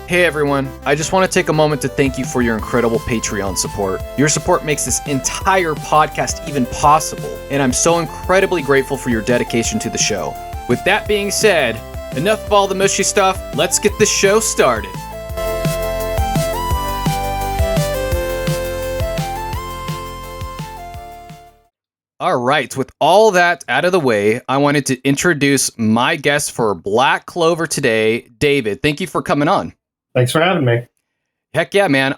Hey everyone, I just want to take a moment to thank you for your incredible Patreon support. Your support makes this entire podcast even possible, and I'm so incredibly grateful for your dedication to the show. With that being said, enough of all the mushy stuff, let's get the show started. All right, with all that out of the way, I wanted to introduce my guest for Black Clover today, David. Thank you for coming on. Thanks for having me. Heck yeah, man.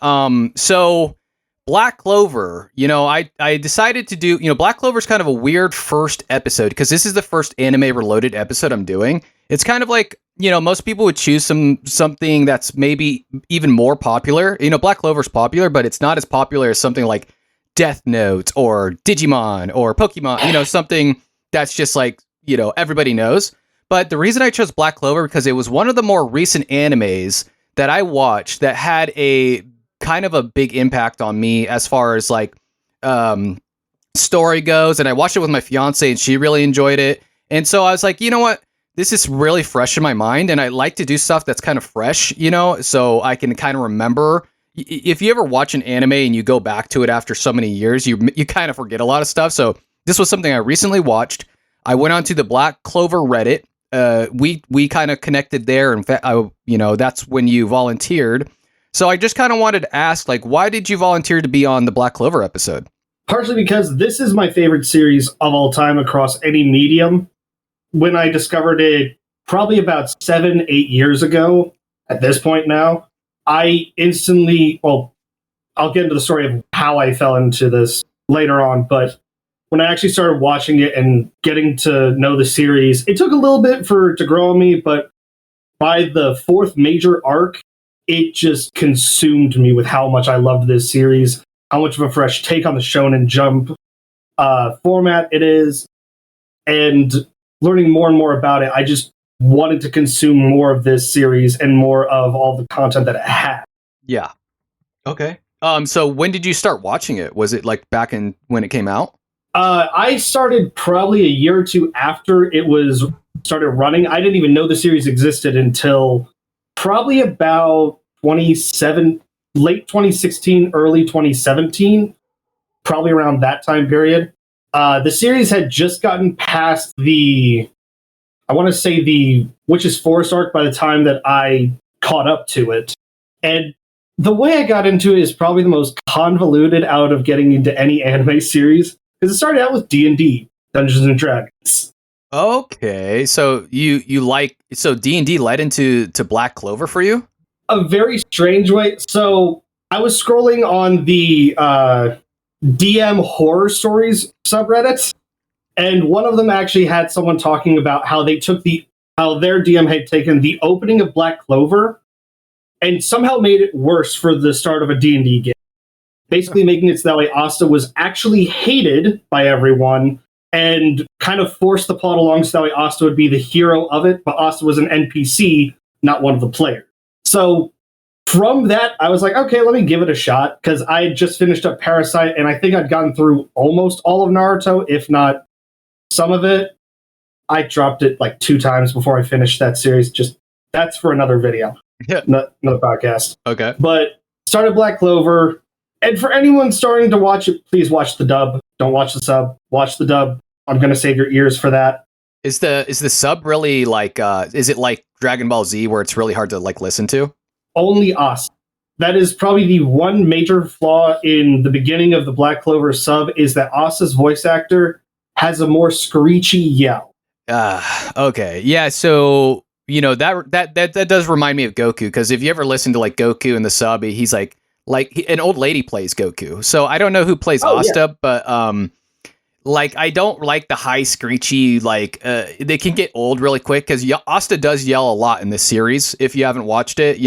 So Black Clover, I decided to do, Black Clover's kind of a weird first episode because this is the first anime reloaded episode I'm doing. It's kind of like, most people would choose something that's maybe even more popular. Black Clover's popular, but it's not as popular as something like Death Note or Digimon or Pokemon, something that's just like, everybody knows. But the reason I chose Black Clover because it was one of the more recent animes that I watched that had a kind of a big impact on me as far as like story goes. And I watched it with my fiance and she really enjoyed it. And so I was like, you know what? This is really fresh in my mind. And I like to do stuff that's kind of fresh, so I can kind of remember. If you ever watch an anime and you go back to it after so many years, you kind of forget a lot of stuff. So this was something I recently watched. I went onto the Black Clover Reddit. We kind of connected there. In fact, that's when you volunteered. So I just kind of wanted to ask, like, why did you volunteer to be on the Black Clover episode? Partially because this is my favorite series of all time across any medium. When I discovered it probably about 7-8 years ago, at this point now, I instantly, I'll get into the story of how I fell into this later on, but when I actually started watching it and getting to know the series, it took a little bit to grow on me, but by the fourth major arc, it just consumed me with how much I loved this series, how much of a fresh take on the Shounen Jump format it is, and learning more and more about it, I just wanted to consume more of this series and more of all the content that it had. Yeah. Okay. So when did you start watching it? Was it like back in when it came out? I started probably a year or two after it was started running. I didn't even know the series existed until probably about late 2016, early 2017, probably around that time period. The series had just gotten past the Witch's Forest arc by the time that I caught up to it. And the way I got into it is probably the most convoluted out of getting into any anime series. Because it started out with D&D, Dungeons and Dragons. Okay, so so D&D led into Black Clover for you? A very strange way. So I was scrolling on the DM horror stories subreddit, and one of them actually had someone talking about how they took how their DM had taken the opening of Black Clover and somehow made it worse for the start of a D&D game. Basically making it so that way Asta was actually hated by everyone and kind of forced the plot along so that way Asta would be the hero of it, but Asta was an NPC, not one of the players. So from that, I was like, okay, let me give it a shot, because I had just finished up Parasite, and I think I'd gotten through almost all of Naruto, if not some of it. I dropped it like 2 times before I finished that series. That's for another video. Yeah. Another podcast. Okay. But started Black Clover. And for anyone starting to watch it, please watch the dub. Don't watch the sub. Watch the dub. I'm going to save your ears for that. Is the sub really like, is it like Dragon Ball Z where it's really hard to like listen to? Only Asta. That is probably the one major flaw in the beginning of the Black Clover sub, is that Asta's voice actor has a more screechy yell. Okay. Yeah, so, that does remind me of Goku, because if you ever listen to like Goku in the sub, he's like an old lady plays Goku. So I don't know who plays Asta, but I don't like the high screechy, they can get old really quick, because Asta does yell a lot in this series. If you haven't watched it,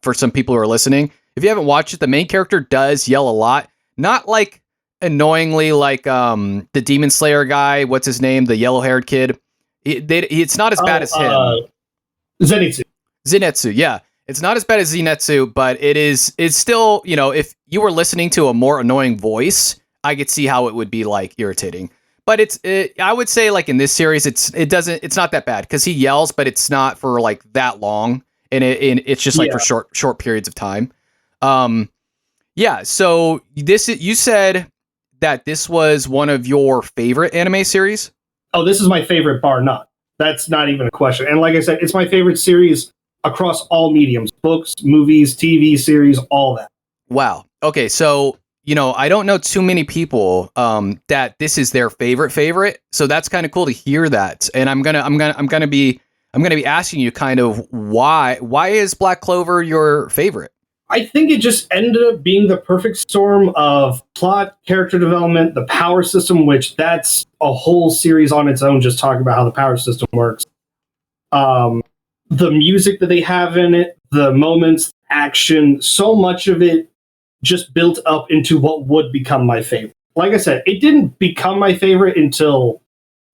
for some people who are listening, if you haven't watched it, the main character does yell a lot. Not like annoyingly like the Demon Slayer guy, what's his name? The yellow haired kid. It's not as bad as him. Zenitsu, yeah. It's not as bad as Zenitsu, but it's still, if you were listening to a more annoying voice, I could see how it would be like irritating. But I would say like in this series, it's not that bad, because he yells, but it's not for like that long. and it's just like for short periods of time. Yeah. So you said that this was one of your favorite anime series. Oh, this is my favorite, bar none. That's not even a question. And like I said, it's my favorite series across all mediums: books, movies, TV series, all that. Wow. Okay, so I don't know too many people that this is their favorite. So that's kind of cool to hear that. And I'm gonna be asking you kind of why is Black Clover your favorite? I think it just ended up being the perfect storm of plot, character development, the power system, which that's a whole series on its own, just talking about how the power system works. The music that they have in it, the moments, action, so much of it just built up into what would become my favorite. Like I said, it didn't become my favorite until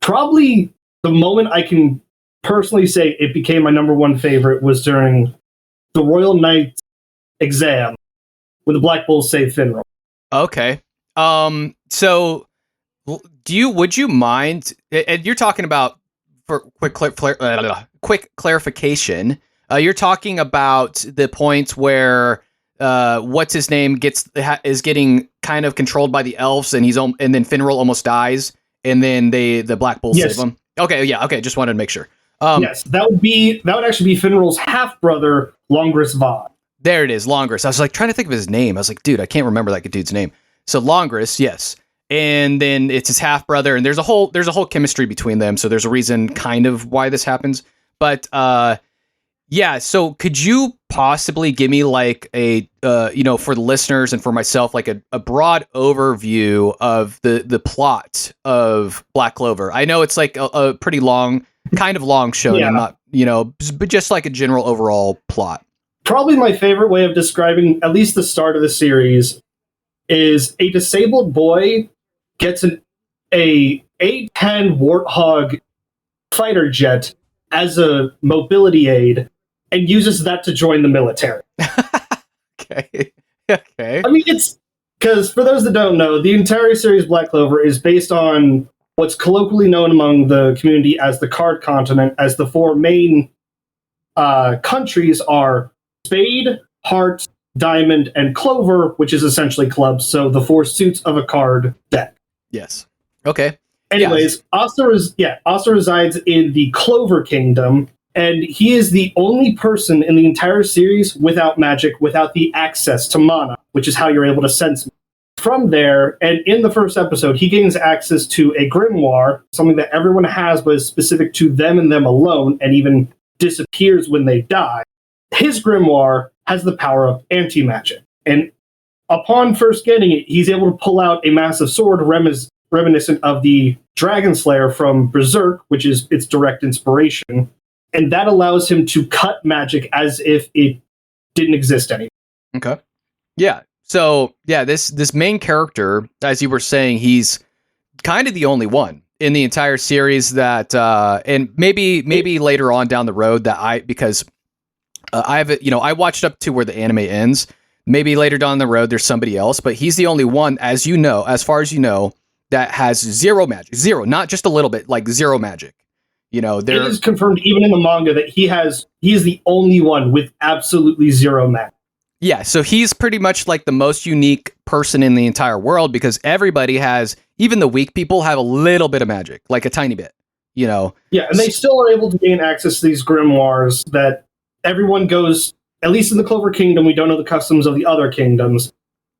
probably the moment I can personally say it became my number one favorite was during the Royal Knights exam when the Black Bulls saved Finral. Okay. So would you mind, and you're talking about, for quick clarification, you're talking about the point where what's his name is getting kind of controlled by the elves, and then Finral almost dies, and then the Black Bulls save him. Okay, yeah, okay, just wanted to make sure. Yes, that would actually be Finral's half brother, Longris Vaughn. There it is, Longris. I was like trying to think of his name. I was like, dude, I can't remember that dude's name. So Longris, yes. And then it's his half brother, and there's a whole chemistry between them. So there's a reason kind of why this happens. But yeah, so could you possibly give me like a for the listeners and for myself, like a broad overview of the plot of Black Clover? I know it's like a pretty long show, and I'm not, but just like a general overall plot. Probably my favorite way of describing at least the start of the series is a disabled boy gets a A-10 Warthog fighter jet as a mobility aid and uses that to join the military. Okay. I mean, it's because for those that don't know, the entire series Black Clover is based on what's colloquially known among the community as the Card Continent, as the four main countries are Spade, Heart, Diamond, and Clover, which is essentially clubs, so the four suits of a card deck. Yes. Okay. Anyways, Asta resides in the Clover Kingdom, and he is the only person in the entire series without magic, without the access to mana, which is how you're able to sense. From there, and in the first episode, he gains access to a grimoire, something that everyone has but is specific to them and them alone, and even disappears when they die. His grimoire has the power of anti-magic, and upon first getting it, he's able to pull out a massive sword reminiscent of the Dragon Slayer from Berserk, which is its direct inspiration, and that allows him to cut magic as if it didn't exist anymore. Okay. Yeah. So, yeah, this main character, as you were saying, he's kind of the only one in the entire series that, and maybe later on down the road that I watched up to where the anime ends. Maybe later down the road, there's somebody else, but he's the only one, as far as you know, that has zero magic. Zero, not just a little bit, like zero magic. It is confirmed even in the manga that he is the only one with absolutely zero magic. Yeah, so he's pretty much like the most unique person in the entire world, because everybody has, even the weak people have a little bit of magic, like a tiny bit, Yeah, and they still are able to gain access to these grimoires that everyone goes, at least in the Clover Kingdom, we don't know the customs of the other kingdoms.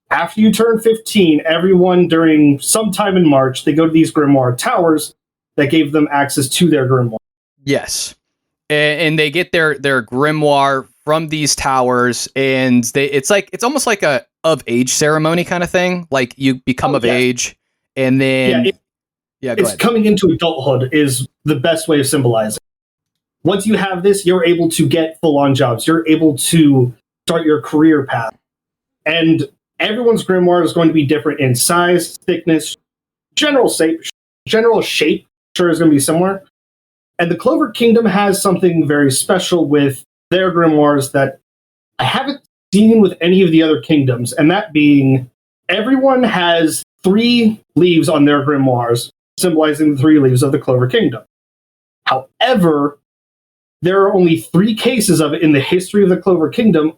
After you turn 15, everyone during some time in March, they go to these grimoire towers that gave them access to their grimoire. Yes. And they get their grimoire from these towers, and it's almost like a of age ceremony kind of thing. Like you become of age, and then it's coming into adulthood is the best way of symbolizing. Once you have this, you're able to get full-on jobs. You're able to start your career path. And everyone's grimoire is going to be different in size, thickness, general shape. Sure is going to be similar. And the Clover Kingdom has something very special with their grimoires that I haven't seen with any of the other kingdoms, and that being everyone has 3 leaves on their grimoires, symbolizing the 3 leaves of the Clover Kingdom. However, there are only 3 cases of it in the history of the Clover Kingdom.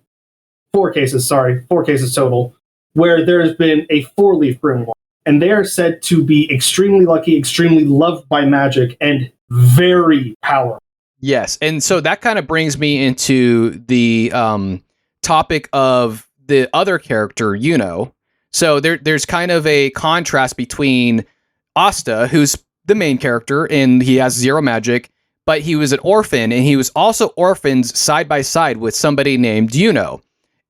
4 cases total, where there's been a 4-leaf broom. And they are said to be extremely lucky, extremely loved by magic, and very powerful. Yes, and so that kind of brings me into the topic of the other character, Yuno. So there's kind of a contrast between Asta, who's the main character, and he has 0 magic, but he was an orphan, and he was also orphaned side by side with somebody named Yuno.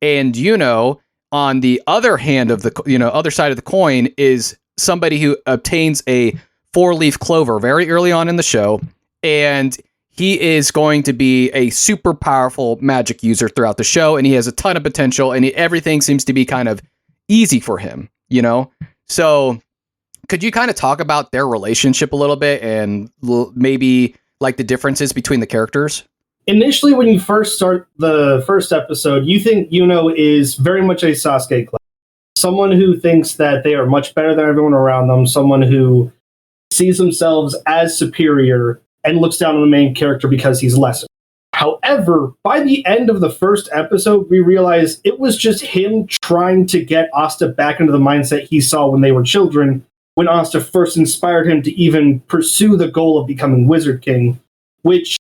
And Yuno, on the other hand of the other side of the coin, is somebody who obtains a 4-leaf clover very early on in the show, and he is going to be a super powerful magic user throughout the show, and he has a ton of potential, and everything seems to be kind of easy for him, So could you kind of talk about their relationship a little bit and maybe like the differences between the characters? Initially, when you first start the first episode, you think Yuno is very much a Sasuke clone. Someone who thinks that they are much better than everyone around them, someone who sees themselves as superior and looks down on the main character because he's lesser. However, by the end of the first episode, we realize it was just him trying to get Asta back into the mindset he saw when they were children, when Asta first inspired him to even pursue the goal of becoming Wizard King, which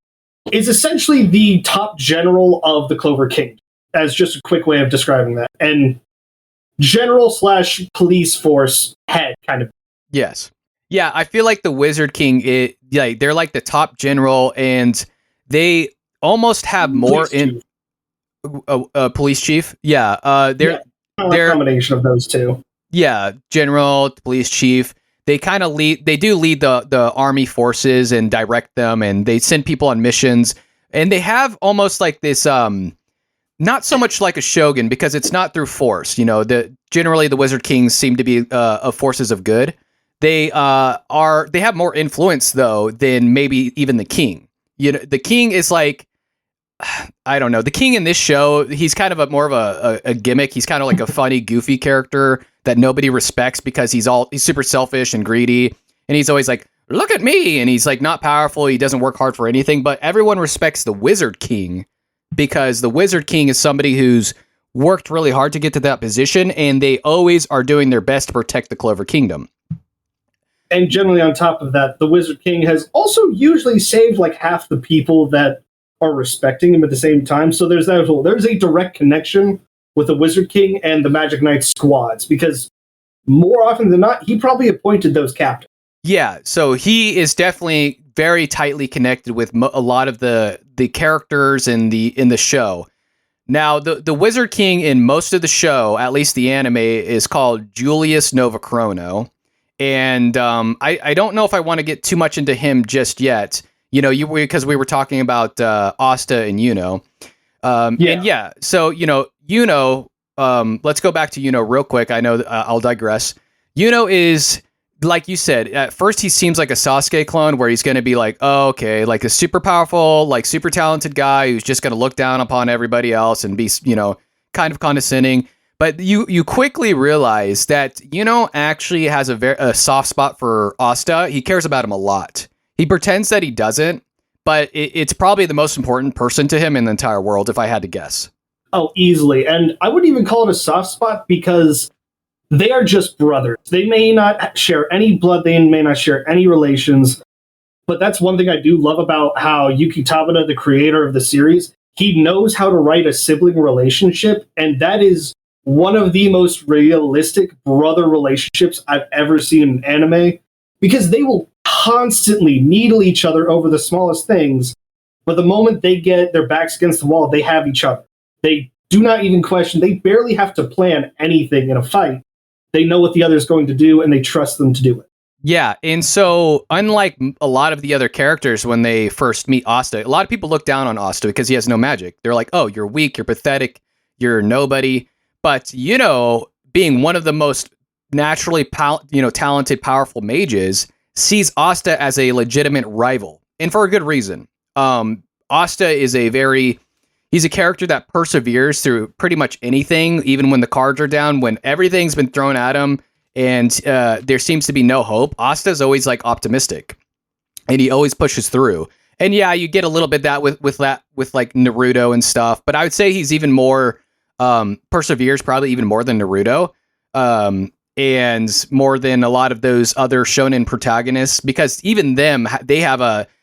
is essentially the top general of the Clover King, as just a quick way of describing that. And general/police force head, kind of. Yes. Yeah, I feel like the Wizard King, they're like the top general, and they almost have more police chief. Yeah, they're a combination of those two. Yeah, general, police chief. They kind of lead. They do lead the army forces and direct them, and they send people on missions. And they have almost like this, not so much like a shogun because it's not through force. Generally the Wizard Kings seem to be forces of good. They have more influence though than maybe even the king. The king is like, I don't know. The king in this show, he's kind of more of a gimmick. He's kind of like a funny, goofy character that nobody respects because he's super selfish and greedy. And he's always like, look at me. And he's like not powerful. He doesn't work hard for anything, but everyone respects the Wizard King because the Wizard King is somebody who's worked really hard to get to that position. And they always are doing their best to protect the Clover Kingdom. And generally on top of that, the Wizard King has also usually saved like half the people that are respecting him at the same time. So there's a direct connection with the Wizard King and the Magic Knight squads, because more often than not, he probably appointed those captains. Yeah, so he is definitely very tightly connected with a lot of the characters in the show. Now, the Wizard King in most of the show, at least the anime, is called Julius Novachrono. And I don't know if I want to get too much into him just yet. Because we were talking about Asta and Yuno. So, Yuno, let's go back to Yuno real quick. I know I'll digress. Yuno is, like you said, at first he seems like a Sasuke clone where he's going to be like, oh, okay, like a super powerful, like super talented guy who's just going to look down upon everybody else and be, kind of condescending. But you quickly realize that Yuno actually has a soft spot for Asta. He cares about him a lot. He pretends that he doesn't, but it's probably the most important person to him in the entire world, if I had to guess. Oh, easily. And I wouldn't even call it a soft spot because they are just brothers. They may not share any blood. They may not share any relations. But that's one thing I do love about how Yuki Tabata, the creator of the series, he knows how to write a sibling relationship. And that is one of the most realistic brother relationships I've ever seen in anime, because they will constantly needle each other over the smallest things, but the moment they get their backs against the wall, they have each other. They do not even question. They barely have to plan anything in a fight. They know what the other is going to do, and they trust them to do it. Yeah, and so unlike a lot of the other characters when they first meet Asta, a lot of people look down on Asta because he has no magic. They're like, oh, you're weak, you're pathetic, you're nobody. But, being one of the most naturally talented, powerful mages, sees Asta as a legitimate rival, and for a good reason. Asta is he's a character that perseveres through pretty much anything, even when the cards are down, when everything's been thrown at him and there seems to be no hope. Asta's always like optimistic, and he always pushes through. And yeah, you get a little bit that with like Naruto and stuff, but I would say he's even more perseveres probably even more than Naruto. And more than a lot of those other shonen protagonists, because even them, they have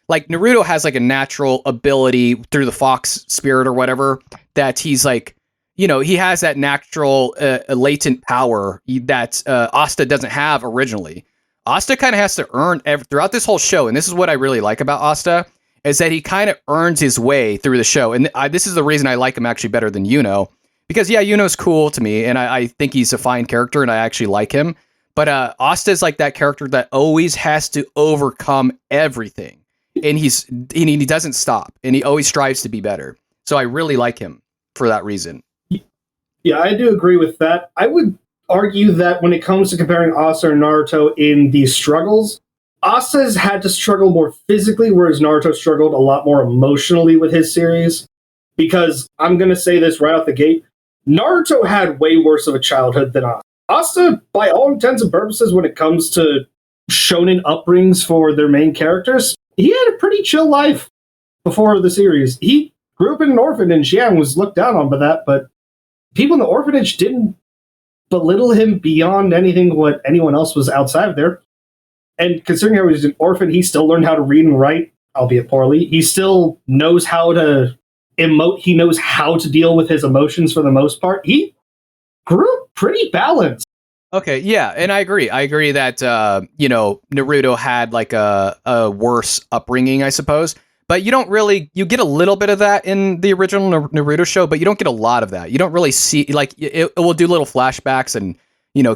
like Naruto has like a natural ability through the fox spirit or whatever, that he's like, he has that natural latent power that Asta doesn't have originally. Asta kind of has to earn throughout this whole show. And this is what I really like about Asta, is that he kind of earns his way through the show. And this is the reason I like him actually better than Yuno. Because, yeah, Yuno's cool to me, and I think he's a fine character, and I actually like him. But Asta's like that character that always has to overcome everything. And he doesn't stop, and he always strives to be better. So I really like him for that reason. Yeah, I do agree with that. I would argue that when it comes to comparing Asta and Naruto in these struggles, Asta's had to struggle more physically, whereas Naruto struggled a lot more emotionally with his series. Because I'm going to say this right off the gate, Naruto had way worse of a childhood than Asta. Asta, by all intents and purposes, when it comes to shonen upbringings for their main characters, he had a pretty chill life before the series. He grew up in an orphanage, and was looked down on by that, but people in the orphanage didn't belittle him beyond anything what anyone else was outside of there. And considering how he was an orphan, he still learned how to read and write, albeit poorly. He still knows how to emote. He knows how to deal with his emotions for the most part. He grew up pretty balanced. Okay, yeah, and I agree. I agree that Naruto had like a worse upbringing, I suppose. But you get a little bit of that in the original Naruto show, but you don't get a lot of that. You don't really see, like, it will do little flashbacks, and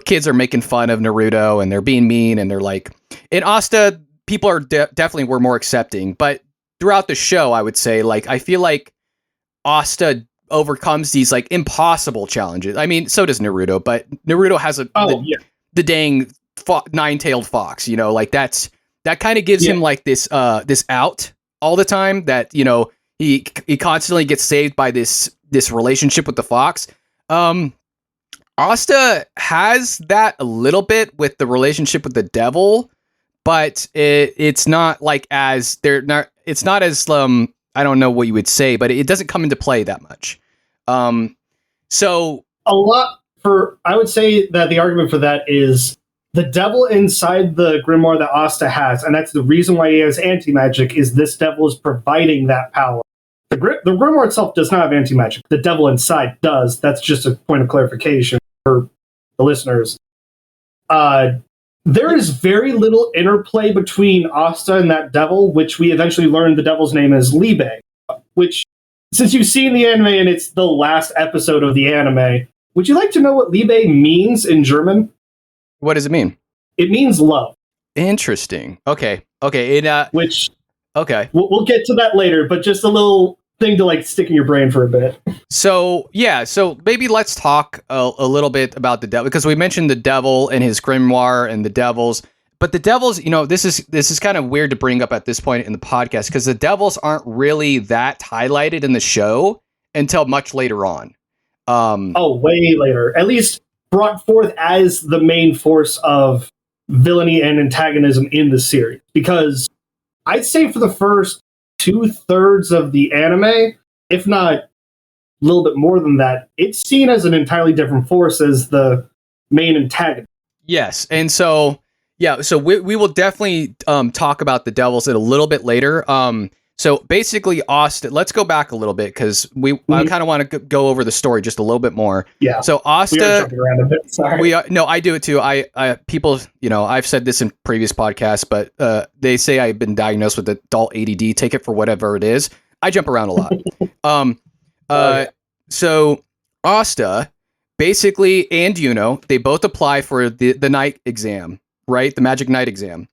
kids are making fun of Naruto and they're being mean, and they're like, in Asta, people are definitely were more accepting. But throughout the show, I would say, like, I feel like Asta overcomes these like impossible challenges. I mean, so does Naruto, but Naruto has the dang nine-tailed fox. Like that kind of gives him like this out all the time. That he constantly gets saved by this relationship with the fox. Asta has that a little bit with the relationship with the devil, but it's not like as they're not. It's not as I don't know what you would say, but it doesn't come into play that much. So a lot I would say that the argument for that is the devil inside the grimoire that Asta has, and that's the reason why he has anti-magic, is this devil is providing that power. The grimoire itself does not have anti-magic. The devil inside does. That's just a point of clarification for the listeners. There is very little interplay between Asta and that devil, which we eventually learned the devil's name is Libe, which, since you've seen the anime and it's the last episode of the anime, would you like to know what Libe means in German? What does it mean? It means love. Interesting. Okay. Which, okay. We'll get to that later, but just a little thing to like stick in your brain for a bit. So maybe let's talk a little bit about the devil, because we mentioned the devil and his grimoire and the devils, but the devils, this is kind of weird to bring up at this point in the podcast, because the devils aren't really that highlighted in the show until much later on. Way later, at least brought forth as the main force of villainy and antagonism in the series, because I'd say for the first 2/3 of the anime, if not a little bit more than that, it's seen as an entirely different force as the main antagonist. Yes, and so we will definitely talk about the devils a little bit later. So basically, Asta. Let's go back a little bit, because I kind of want to go over the story just a little bit more. Yeah. So Asta. We are jumping around a bit. Sorry. No, I do it too. People, I've said this in previous podcasts, but they say I've been diagnosed with adult ADD. Take it for whatever it is. I jump around a lot. So Asta, basically, and Yuno, they both apply for the night exam, right? The magic night exam,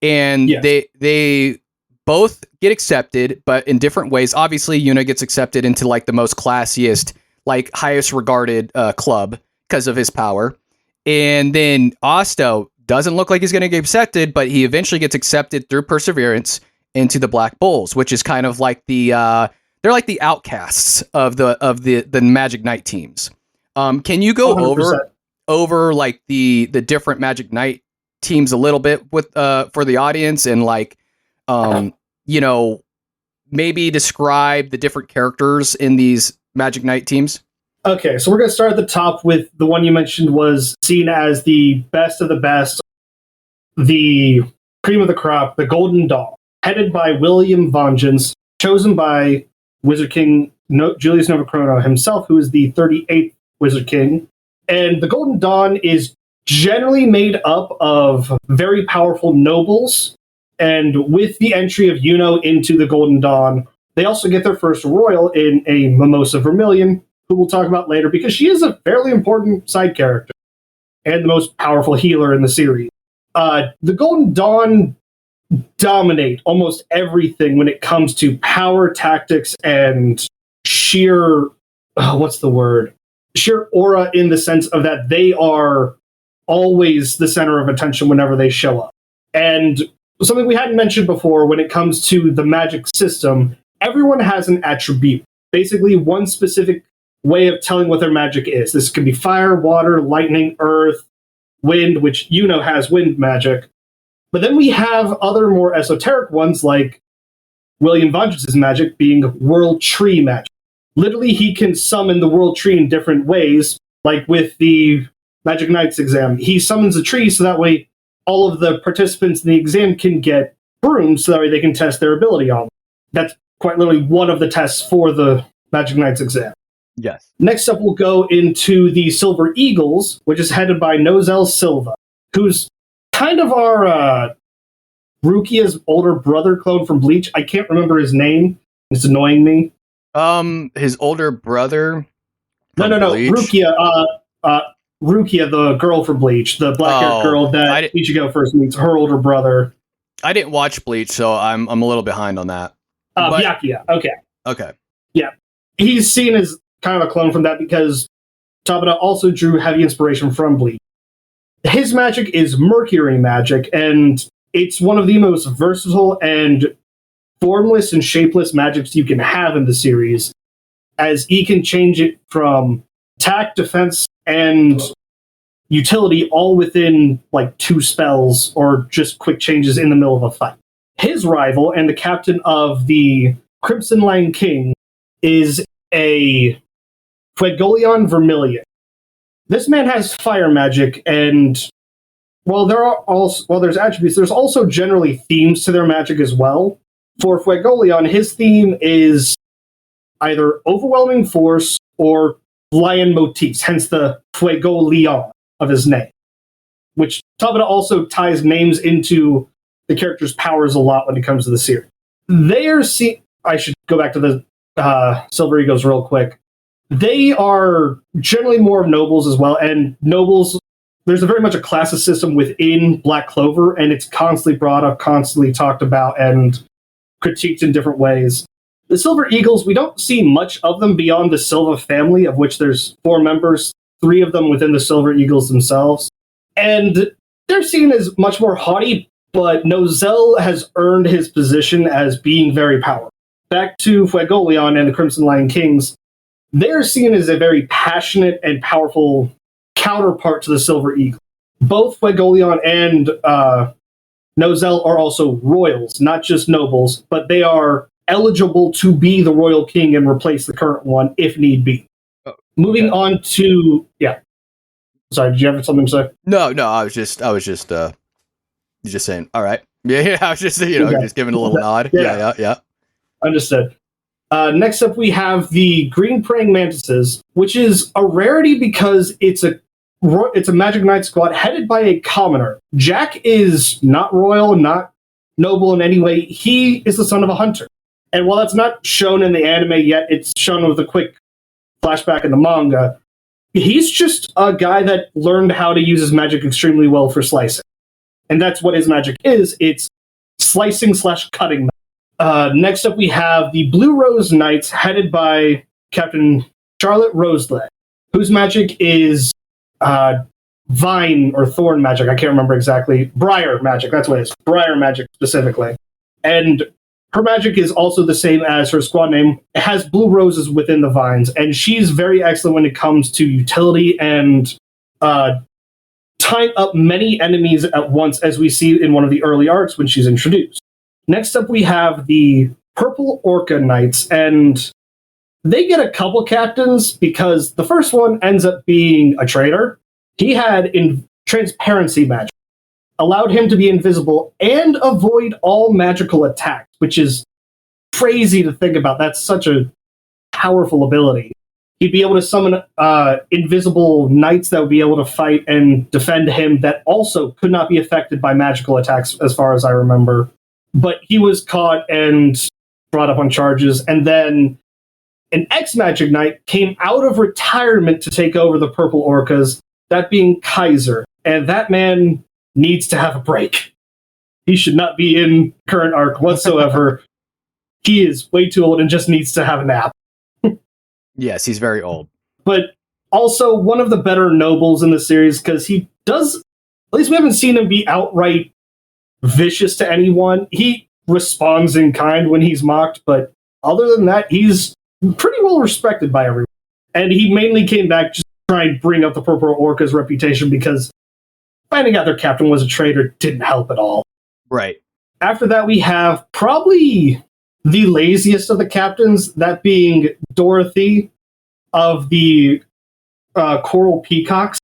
and they both get accepted, but in different ways. Obviously, Yuno gets accepted into like the most classiest, like highest regarded club because of his power. And then Asta doesn't look like he's going to get accepted, but he eventually gets accepted through perseverance into the Black Bulls, which is kind of like they're like the outcasts of the Magic Knight teams. Can you go 100%. over like the different Magic Knight teams a little bit with for the audience, and like maybe describe the different characters in these Magic Knight teams? Okay, so we're going to start at the top with the one you mentioned was seen as the best of the best, the cream of the crop, the Golden Dawn, headed by William Vengeance, chosen by Wizard King Julius Novachrono himself, who is the 38th Wizard King. And the Golden Dawn is generally made up of very powerful nobles. And with the entry of Yuno into the Golden Dawn, they also get their first royal in a Mimosa Vermilion, who we'll talk about later, because she is a fairly important side character and the most powerful healer in the series. The Golden Dawn dominate almost everything when it comes to power, tactics, and sheer, sheer aura, in the sense of that they are always the center of attention whenever they show up. And something we hadn't mentioned before, when it comes to the magic system, everyone has an attribute, basically one specific way of telling what their magic is. This could be fire, water, lightning, earth, wind, which Yuno has wind magic. But then we have other more esoteric ones, like William Vengeance's magic being world tree magic. Literally, he can summon the world tree in different ways, like with the Magic Knight's exam. He summons a tree so that way all of the participants in the exam can get brooms so that way they can test their ability on them. That's quite literally one of the tests for the Magic Knight's exam. Yes. Next up, we'll go into the Silver Eagles, which is headed by Nozel Silva, who's kind of our Rukia's older brother clone from Bleach. I can't remember his name. It's annoying me. His older brother. No. Rukia. Rukia, the girl from Bleach, the black-haired girl that Ichigo first meets, her older brother. I didn't watch Bleach, so I'm a little behind on that. Byakuya. Okay. Yeah, he's seen as kind of a clone from that because Tabata also drew heavy inspiration from Bleach. His magic is Mercury magic, and it's one of the most versatile and formless and shapeless magics you can have in the series, as he can change it from attack, defense, and utility all within like 2 spells or just quick changes in the middle of a fight. His rival and the captain of the Crimson Line King is a Fuegoleon Vermilion. This man has fire magic, and while there's attributes, there's also generally themes to their magic as well. For Fuegoleon, his theme is either overwhelming force or lion motifs, hence the Fuegoleon of his name, which Tabata also ties names into the character's powers a lot when it comes to the series. I should go back to the Silver Eagles real quick. They are generally more of nobles as well, and nobles, there's very much a classist system within Black Clover, and it's constantly brought up, constantly talked about, and critiqued in different ways. The Silver Eagles, we don't see much of them beyond the Silva family, of which there's 4 members, 3 of them within the Silver Eagles themselves. And they're seen as much more haughty, but Nozel has earned his position as being very powerful. Back to Fuegoleon and the Crimson Lion Kings, they're seen as a very passionate and powerful counterpart to the Silver Eagle. Both Fuegoleon and Nozel are also royals, not just nobles, but they are eligible to be the royal king and replace the current one if need be. Moving on to Sorry, did you have something to say? No, I was just saying. All right, yeah. I was just just giving a little nod. Yeah. Understood. Next up, we have the Green Praying Mantises, which is a rarity because it's a Magic Knight squad headed by a commoner. Jack is not royal, not noble in any way. He is the son of a hunter. And while that's not shown in the anime yet, it's shown with a quick flashback in the manga. He's just a guy that learned how to use his magic extremely well for slicing. And that's what his magic is. It's slicing/cutting. Next up, we have the Blue Rose Knights, headed by Captain Charlotte Roselet, whose magic is vine or thorn magic. I can't remember exactly. Briar magic, that's what it is. Briar magic specifically. And her magic is also the same as her squad name. It has blue roses within the vines, and she's very excellent when it comes to utility and tying up many enemies at once, as we see in one of the early arcs when she's introduced. Next up, we have the Purple Orca Knights, and they get a couple captains because the first one ends up being a traitor. He had transparency magic, allowed him to be invisible and avoid all magical attacks, which is crazy to think about. That's such a powerful ability. He'd be able to summon invisible knights that would be able to fight and defend him that also could not be affected by magical attacks, as far as I remember. But he was caught and brought up on charges, and then an ex-magic knight came out of retirement to take over the Purple Orcas, that being Kaiser. And that man needs to have a break. He should not be in current arc whatsoever. He is way too old and just needs to have a nap. Yes, he's very old. But also one of the better nobles in the series, because he does, at least we haven't seen him be outright vicious to anyone. He responds in kind when he's mocked, but other than that, he's pretty well respected by everyone. And he mainly came back just to try and bring up the Purple Orca's reputation, because finding out their captain was a traitor didn't help at all. Right. After that, we have probably the laziest of the captains, that being Dorothy of the Coral Peacocks.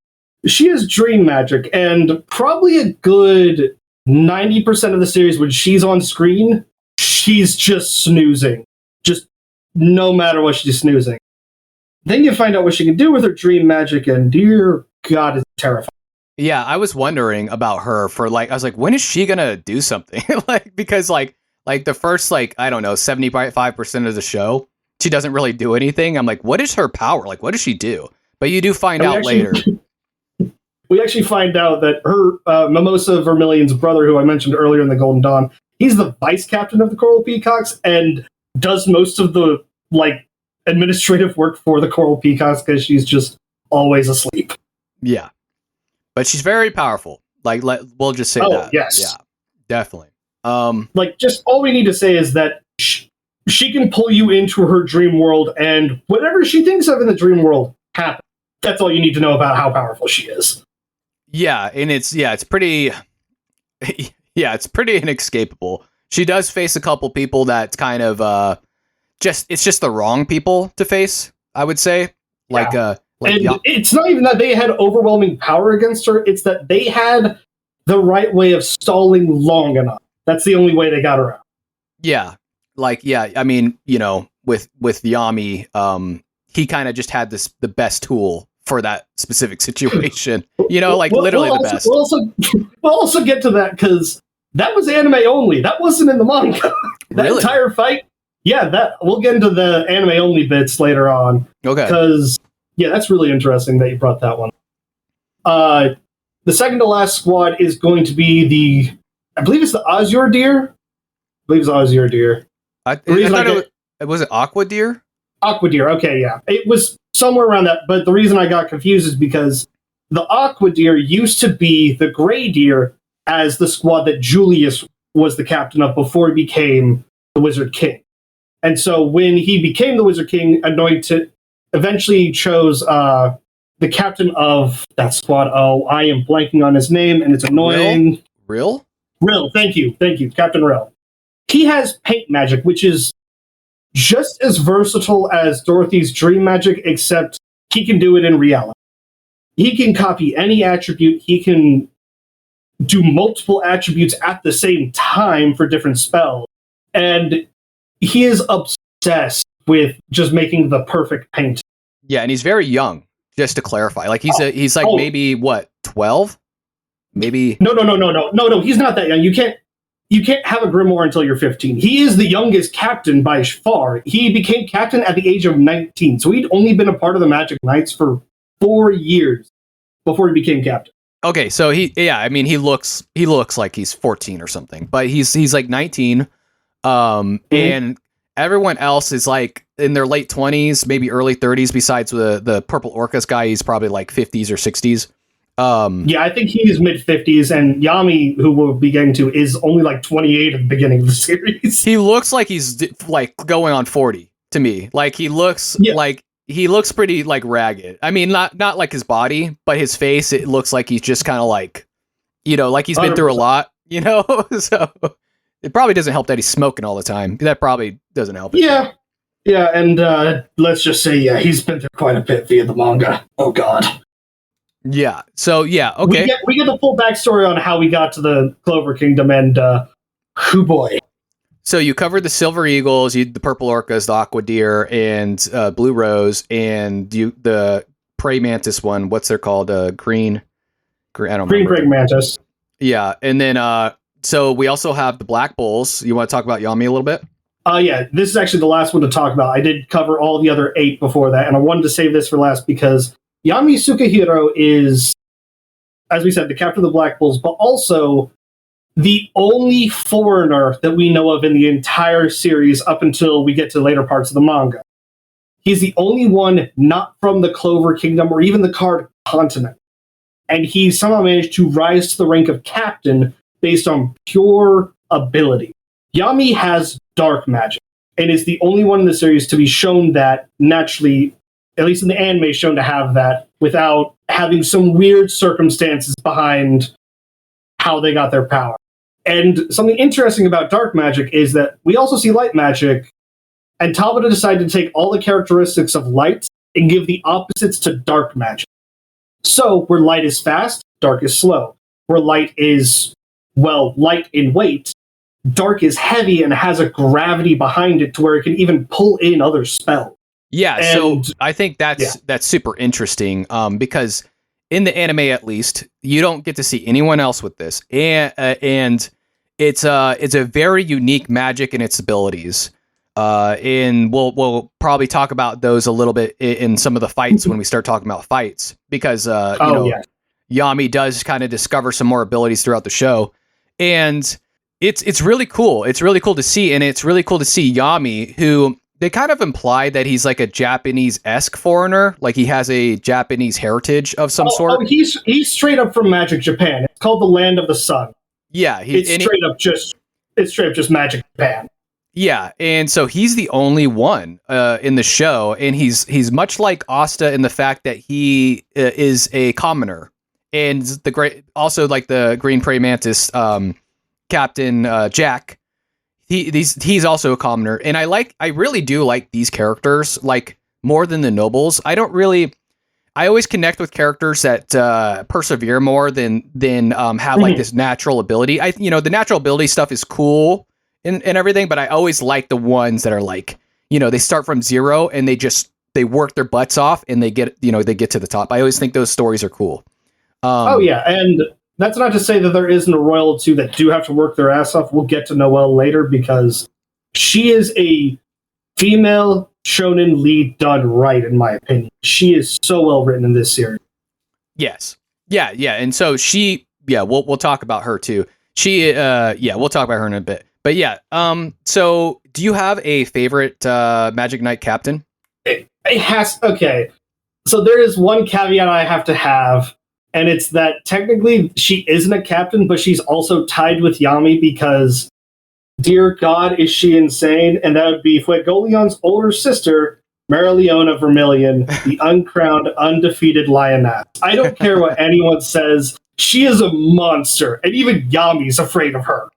She has dream magic, and probably a good 90% of the series when she's on screen, she's just snoozing. Just no matter what, she's snoozing. Then you find out what she can do with her dream magic, and dear God, it's terrifying. Yeah, I was wondering about her for I was like, when is she gonna do something? Because the first, I don't know, 75% of the show, she doesn't really do anything. I'm like, what is her power? What does she do? But you do find out later. We actually find out that her Mimosa Vermilion's brother, who I mentioned earlier in the Golden Dawn, he's the vice captain of the Coral Peacocks and does most of the administrative work for the Coral Peacocks because she's just always asleep. Yeah, but she's very powerful. We'll just say that. Yes, yeah, definitely. Just all we need to say is that she can pull you into her dream world, and whatever she thinks of in the dream world happens. That's all you need to know about how powerful she is. Yeah, and it's pretty it's pretty inescapable. She does face a couple people that kind of it's just the wrong people to face, I would say. It's not even that they had overwhelming power against her, it's that they had the right way of stalling long enough. That's the only way they got her out. Yeah. I mean, with Yami, he kind of just had the best tool for that specific situation. Literally the best. We'll also get to that, because that was anime only. That wasn't in the manga. That entire fight. Yeah, we'll get into the anime only bits later on. Okay. Because, that's really interesting that you brought that one. The second to last squad is going to be I believe it's the Azure Deer. Was it Aqua Deer? Aqua Deer, okay, yeah. It was somewhere around that, but the reason I got confused is because the Aqua Deer used to be the Gray Deer as the squad that Julius was the captain of before he became the Wizard King. And so when he became the Wizard King, eventually chose the captain of that squad. Oh, I am blanking on his name, and it's annoying. Rill, thank you, Captain Rill. He has paint magic, which is just as versatile as Dorothy's dream magic, except he can do it in reality. He can copy any attribute. He can do multiple attributes at the same time for different spells. And he is obsessed with just making the perfect paint. Yeah, and he's very young, just to clarify. Maybe, what, 12? Maybe... No, he's not that young. You can't have a grimoire until you're 15. He is the youngest captain by far. He became captain at the age of 19, so he'd only been a part of the Magic Knights for 4 years before he became captain. Okay, so he looks like he's 14 or something, but he's 19, and everyone else is in their late 20s, maybe early 30s. Besides the Purple Orcas guy, he's probably 50s or 60s. I think he's mid-50s, and Yami, who we'll be getting to, is only 28 at the beginning of the series. He looks like he's going on 40 to me. He looks pretty ragged. I mean, not his body, but his face. It looks like he's just kind of he's been through a lot, So It probably doesn't help that he's smoking all the time. That probably doesn't help it. Yeah, and let's just say, he's been through quite a bit via the manga. Oh God. Yeah. So yeah, okay. We get the full backstory on how we got to the Clover Kingdom, and hoo boy. So you covered the Silver Eagles, the Purple Orcas, the Aqua Deer, and Blue Rose, and the Prey Mantis one. What's they're called? Green. I don't Green remember. Prey Mantis. Yeah, and then so we also have the Black Bulls. You want to talk about Yami a little bit? Yeah, this is actually the last one to talk about. I did cover all the other 8 before that, and I wanted to save this for last because Yami Sukahiro is, as we said, the captain of the Black Bulls, but also the only foreigner that we know of in the entire series up until we get to later parts of the manga. He's the only one not from the Clover Kingdom or even the Card Continent. And he somehow managed to rise to the rank of captain based on pure ability. Yami has dark magic, and is the only one in the series to be shown that naturally, at least in the anime, shown to have that without having some weird circumstances behind how they got their power. And something interesting about dark magic is that we also see light magic, and Tabata decided to take all the characteristics of light and give the opposites to dark magic. So, where light is fast, dark is slow. Where light is, light in weight, dark is heavy and has a gravity behind it to where it can even pull in other spells. Yeah, so I think that's super interesting because in the anime, at least, you don't get to see anyone else with this, and it's a very unique magic in its abilities. And we'll probably talk about those a little bit in some of the fights when we start talking about fights, because Yami does kind of discover some more abilities throughout the show, and it's really cool. It's really cool to see, and it's really cool to see Yami, who they kind of imply that he's like a Japanese-esque foreigner, like he has a Japanese heritage of some sort. Oh, he's straight up from Magic Japan. It's called the Land of the Sun. Yeah, it's straight up just Magic Japan. Yeah, and so he's the only one in the show, and he's much like Asta in the fact that he is a commoner, and also like the Green Prey Mantis Captain Jack. He's also a commoner, and I really do like these characters like more than the nobles. I always connect with characters that persevere more than have like this natural ability. The natural ability stuff is cool and everything, but I always like the ones that are like, they start from zero and they work their butts off and they get to the top. I always think those stories are cool. And that's not to say that there isn't a royal or two that do have to work their ass off. We'll get to Noelle later because she is a female shonen lead done right, in my opinion. She is so well written in this series. Yes. Yeah. And so we'll talk about her too. We'll talk about her in a bit. But yeah, so do you have a favorite Magic Knight captain? It has, okay. So there is one caveat I have to have, and it's that technically she isn't a captain, but she's also tied with Yami because, dear God, is she insane? And that would be Fuegoleon's older sister, Marileona Vermilion, the uncrowned, undefeated lioness. I don't care what anyone says. She is a monster, and even Yami's afraid of her.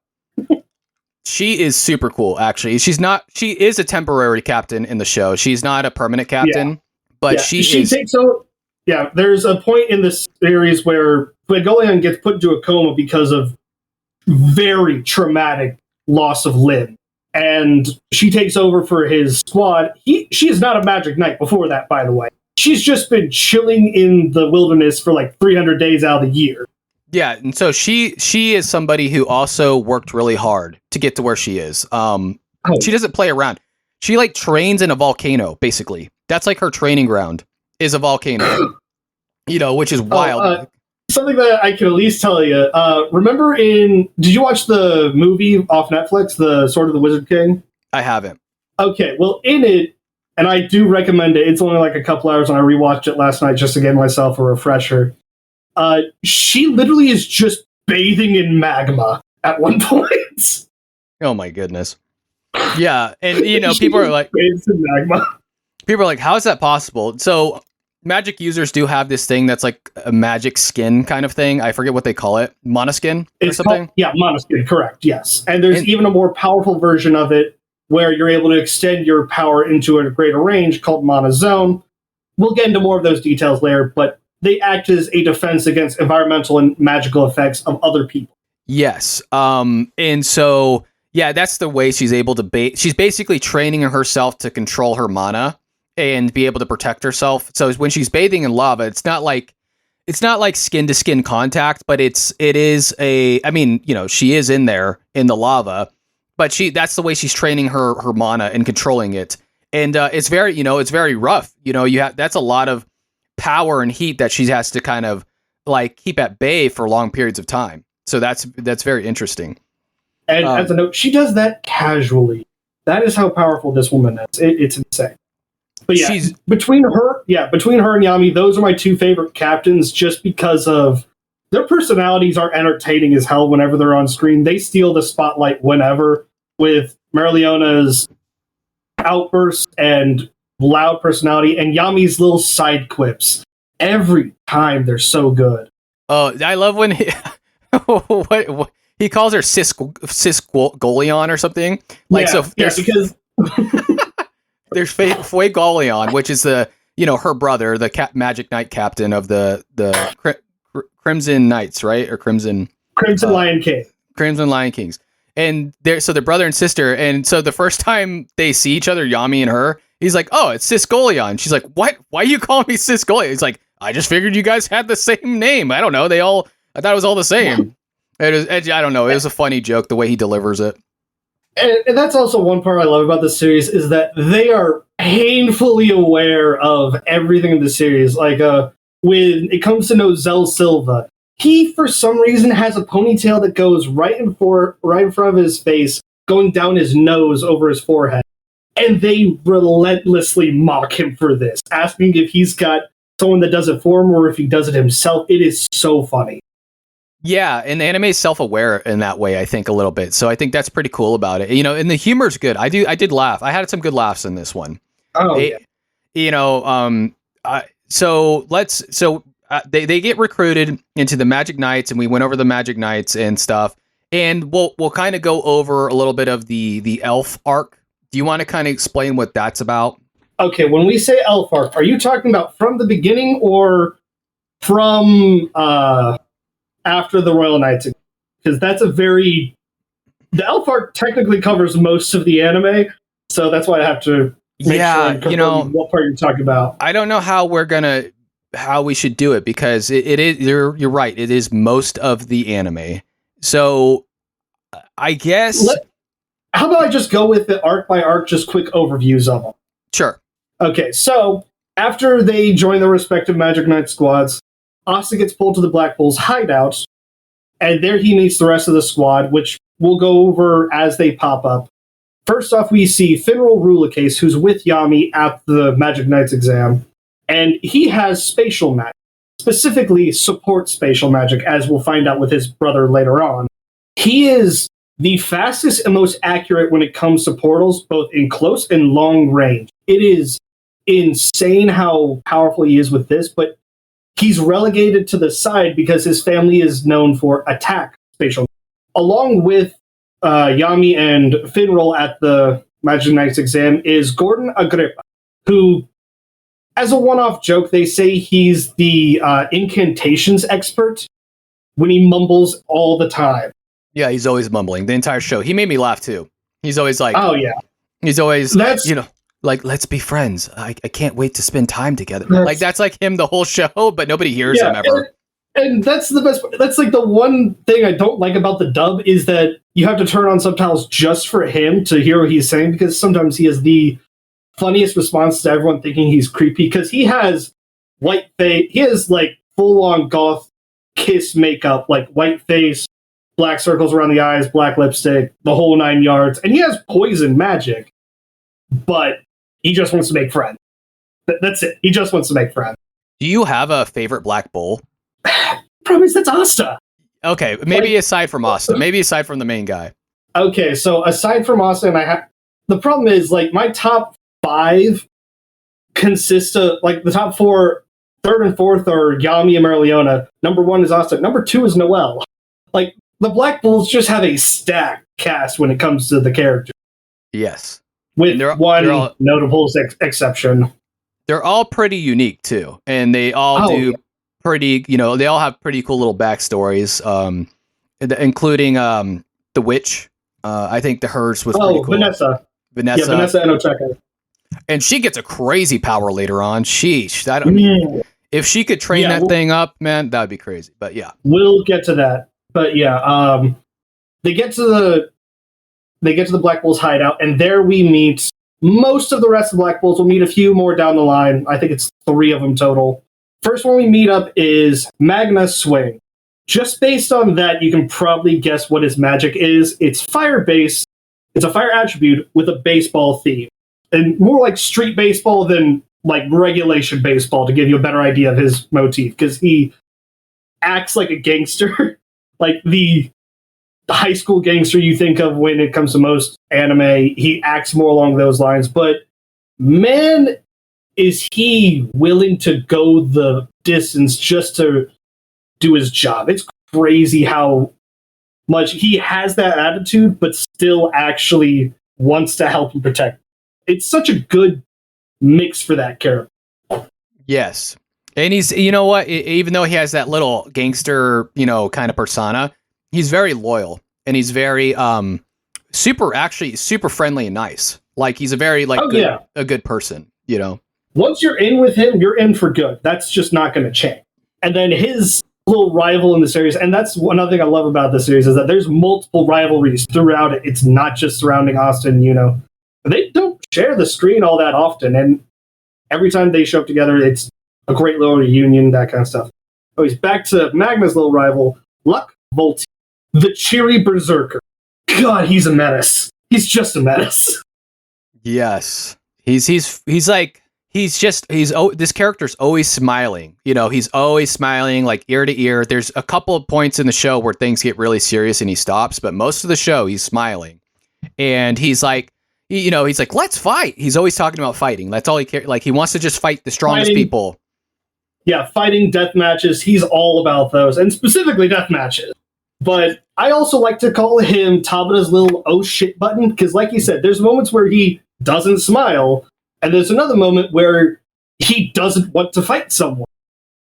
She is super cool, actually. She is a temporary captain in the show. She's not a permanent captain, but she takes over. Yeah, there's a point in this series where Fuegoleon gets put into a coma because of very traumatic loss of limb, and she takes over for his squad. She is not a Magic Knight before that, by the way. She's just been chilling in the wilderness for like 300 days out of the year. Yeah, and so she is somebody who also worked really hard to get to where she is. She doesn't play around. She like trains in a volcano, basically. That's like her training ground is a volcano. Which is wild. Something that I can at least tell you. Remember did you watch the movie off Netflix, The Sword of the Wizard King? I haven't. Okay, well in it, and I do recommend it, it's only like a couple hours and I rewatched it last night just to give myself a refresher. She literally is just bathing in magma at one point. Oh my goodness. Yeah, and people are like, magma. People are like, how is that possible? So magic users do have this thing that's like a magic skin kind of thing. I forget what they call it, monoskin or something. Monoskin, correct? Yes, and there's even a more powerful version of it where you're able to extend your power into a greater range called monozone. We'll get into more of those details later, but they act as a defense against environmental and magical effects of other people. Yes. And so, yeah, that's the way she's able to she's basically training herself to control her mana and be able to protect herself. So when she's bathing in lava, it's not like skin to skin contact, but it is I mean, she is in there in the lava, but that's the way she's training her mana and controlling it. And it's very, it's very rough. That's a lot of power and heat that she has to kind of like keep at bay for long periods of time. So that's very interesting. And as a note, she does that casually. That is how powerful this woman is. It's insane. But yeah, between her and Yami, those are my two favorite captains just because of their personalities are entertaining as hell whenever they're on screen. They steal the spotlight whenever, with Merliona's outbursts and loud personality and Yami's little side quips. Every time they're so good. Oh, I love when what he calls her Sis Golion or something. Like, yeah, so because there's Fue Golion, which is her brother, the Magic Knight captain of the Crimson Knights, right? Or Crimson Lion King. Crimson Lion Kings. And they're brother and sister. And so the first time they see each other, Yami and her, he's like, "Oh, it's Sis Golion." She's like, "What? Why you calling me Sis Golion?" He's like, "I just figured you guys had the same name. I don't know. I thought it was all the same." I don't know. It was a funny joke the way he delivers it. And that's also one part I love about the series is that they are painfully aware of everything in the series. Like when it comes to Nozel Silva, he for some reason has a ponytail that goes right in front of his face, going down his nose over his forehead. And they relentlessly mock him for this, asking if he's got someone that does it for him or if he does it himself. It is so funny. Yeah, and the anime is self-aware in that way, I think, a little bit. So I think that's pretty cool about it. And the humor's good. I did laugh. I had some good laughs in this one. Oh, yeah. They get recruited into the Magic Knights, and we went over the Magic Knights and stuff. And we'll kind of go over a little bit of the elf arc. Do you want to kind of explain what that's about? Okay, when we say elf arc, are you talking about from the beginning or from after the Royal Knights? Because that's the elf arc technically covers most of the anime, so that's why I have to make sure what part you're talking about. I don't know how we should do it because it is you're right, it is most of the anime. So I guess how about I just go with the arc by arc, just quick overviews of them? Sure. Okay, so after they join their respective Magic Knight squads, Asta gets pulled to the Black Bull's hideout, and there he meets the rest of the squad, which we'll go over as they pop up. First off, we see Finral Rulacase, who's with Yami at the Magic Knights exam, and he has spatial magic, specifically support spatial magic, as we'll find out with his brother later on. He is the fastest and most accurate when it comes to portals, both in close and long range. It is insane how powerful he is with this, but he's relegated to the side because his family is known for attack spatial. Along with Yami and Finral at the Magic Knights exam is Gordon Agrippa, who, as a one-off joke, they say he's the incantations expert when he mumbles all the time. Yeah, he's always mumbling the entire show. He made me laugh too. He's always like, "Oh yeah." He's always, like, "Let's be friends. I can't wait to spend time together." That's like him the whole show, but nobody hears him ever. And that's the best. That's like the one thing I don't like about the dub is that you have to turn on subtitles just for him to hear what he's saying, because sometimes he has the funniest response to everyone thinking he's creepy, because he has white face. He has like full-on goth kiss makeup, like white face, black circles around the eyes, black lipstick, the whole 9 yards, and he has poison magic. But he just wants to make friends. That's it. He just wants to make friends. Do you have a favorite Black Bull? Promise, that's Asta. Okay, maybe aside from Asta. Maybe aside from the main guy. Okay, so aside from Asta, and the problem is, like, my top 5 consists of, like, the top 4 third and fourth are Yami and Merliona. Number 1 is Asta. Number 2 is Noelle. Like, the Black Bulls just have a stacked cast when it comes to the character. Yes. With one notable exception. They're all pretty unique, too. And they all pretty, they all have pretty cool little backstories, including the witch. I think hers was pretty cool. Vanessa. Yeah, Vanessa and Ocheka. And she gets a crazy power later on. Sheesh. If she could train that thing up, man, that would be crazy. But yeah. We'll get to that. But yeah, they get to the Black Bulls hideout, and there we meet most of the rest of the Black Bulls. We'll meet a few more down the line. I think it's 3 of them total. First one we meet up is Magna Swing. Just based on that, you can probably guess what his magic is. It's fire-based. It's a fire attribute with a baseball theme. And more like street baseball than like regulation baseball, to give you a better idea of his motif, because he acts like a gangster. Like the high school gangster you think of when it comes to most anime, he acts more along those lines. But man, is he willing to go the distance just to do his job. It's crazy how much he has that attitude, but still actually wants to help and protect. It's such a good mix for that character. Yes. And he's, you know what, even though he has that little gangster, kind of persona, he's very loyal and he's very, super friendly and nice. Like he's a very, a good person, Once you're in with him, you're in for good. That's just not going to change. And then his little rival in the series, and that's another thing I love about the series, is that there's multiple rivalries throughout it. It's not just surrounding Asta and Yuno. They don't share the screen all that often, and every time they show up together, it's a great little reunion, that kind of stuff. Oh, he's back to Magma's little rival, Luck Volti, the cheery berserker. God, he's a menace. He's just a menace. Yes. This character's always smiling. He's always smiling, like ear to ear. There's a couple of points in the show where things get really serious and he stops, but most of the show he's smiling. And he's like, let's fight. He's always talking about fighting. That's all he cares. Like he wants to just fight the strongest people. Yeah, fighting death matches. He's all about those, and specifically death matches. But I also like to call him Tabata's little oh shit button, because like you said, there's moments where he doesn't smile, and there's another moment where he doesn't want to fight someone.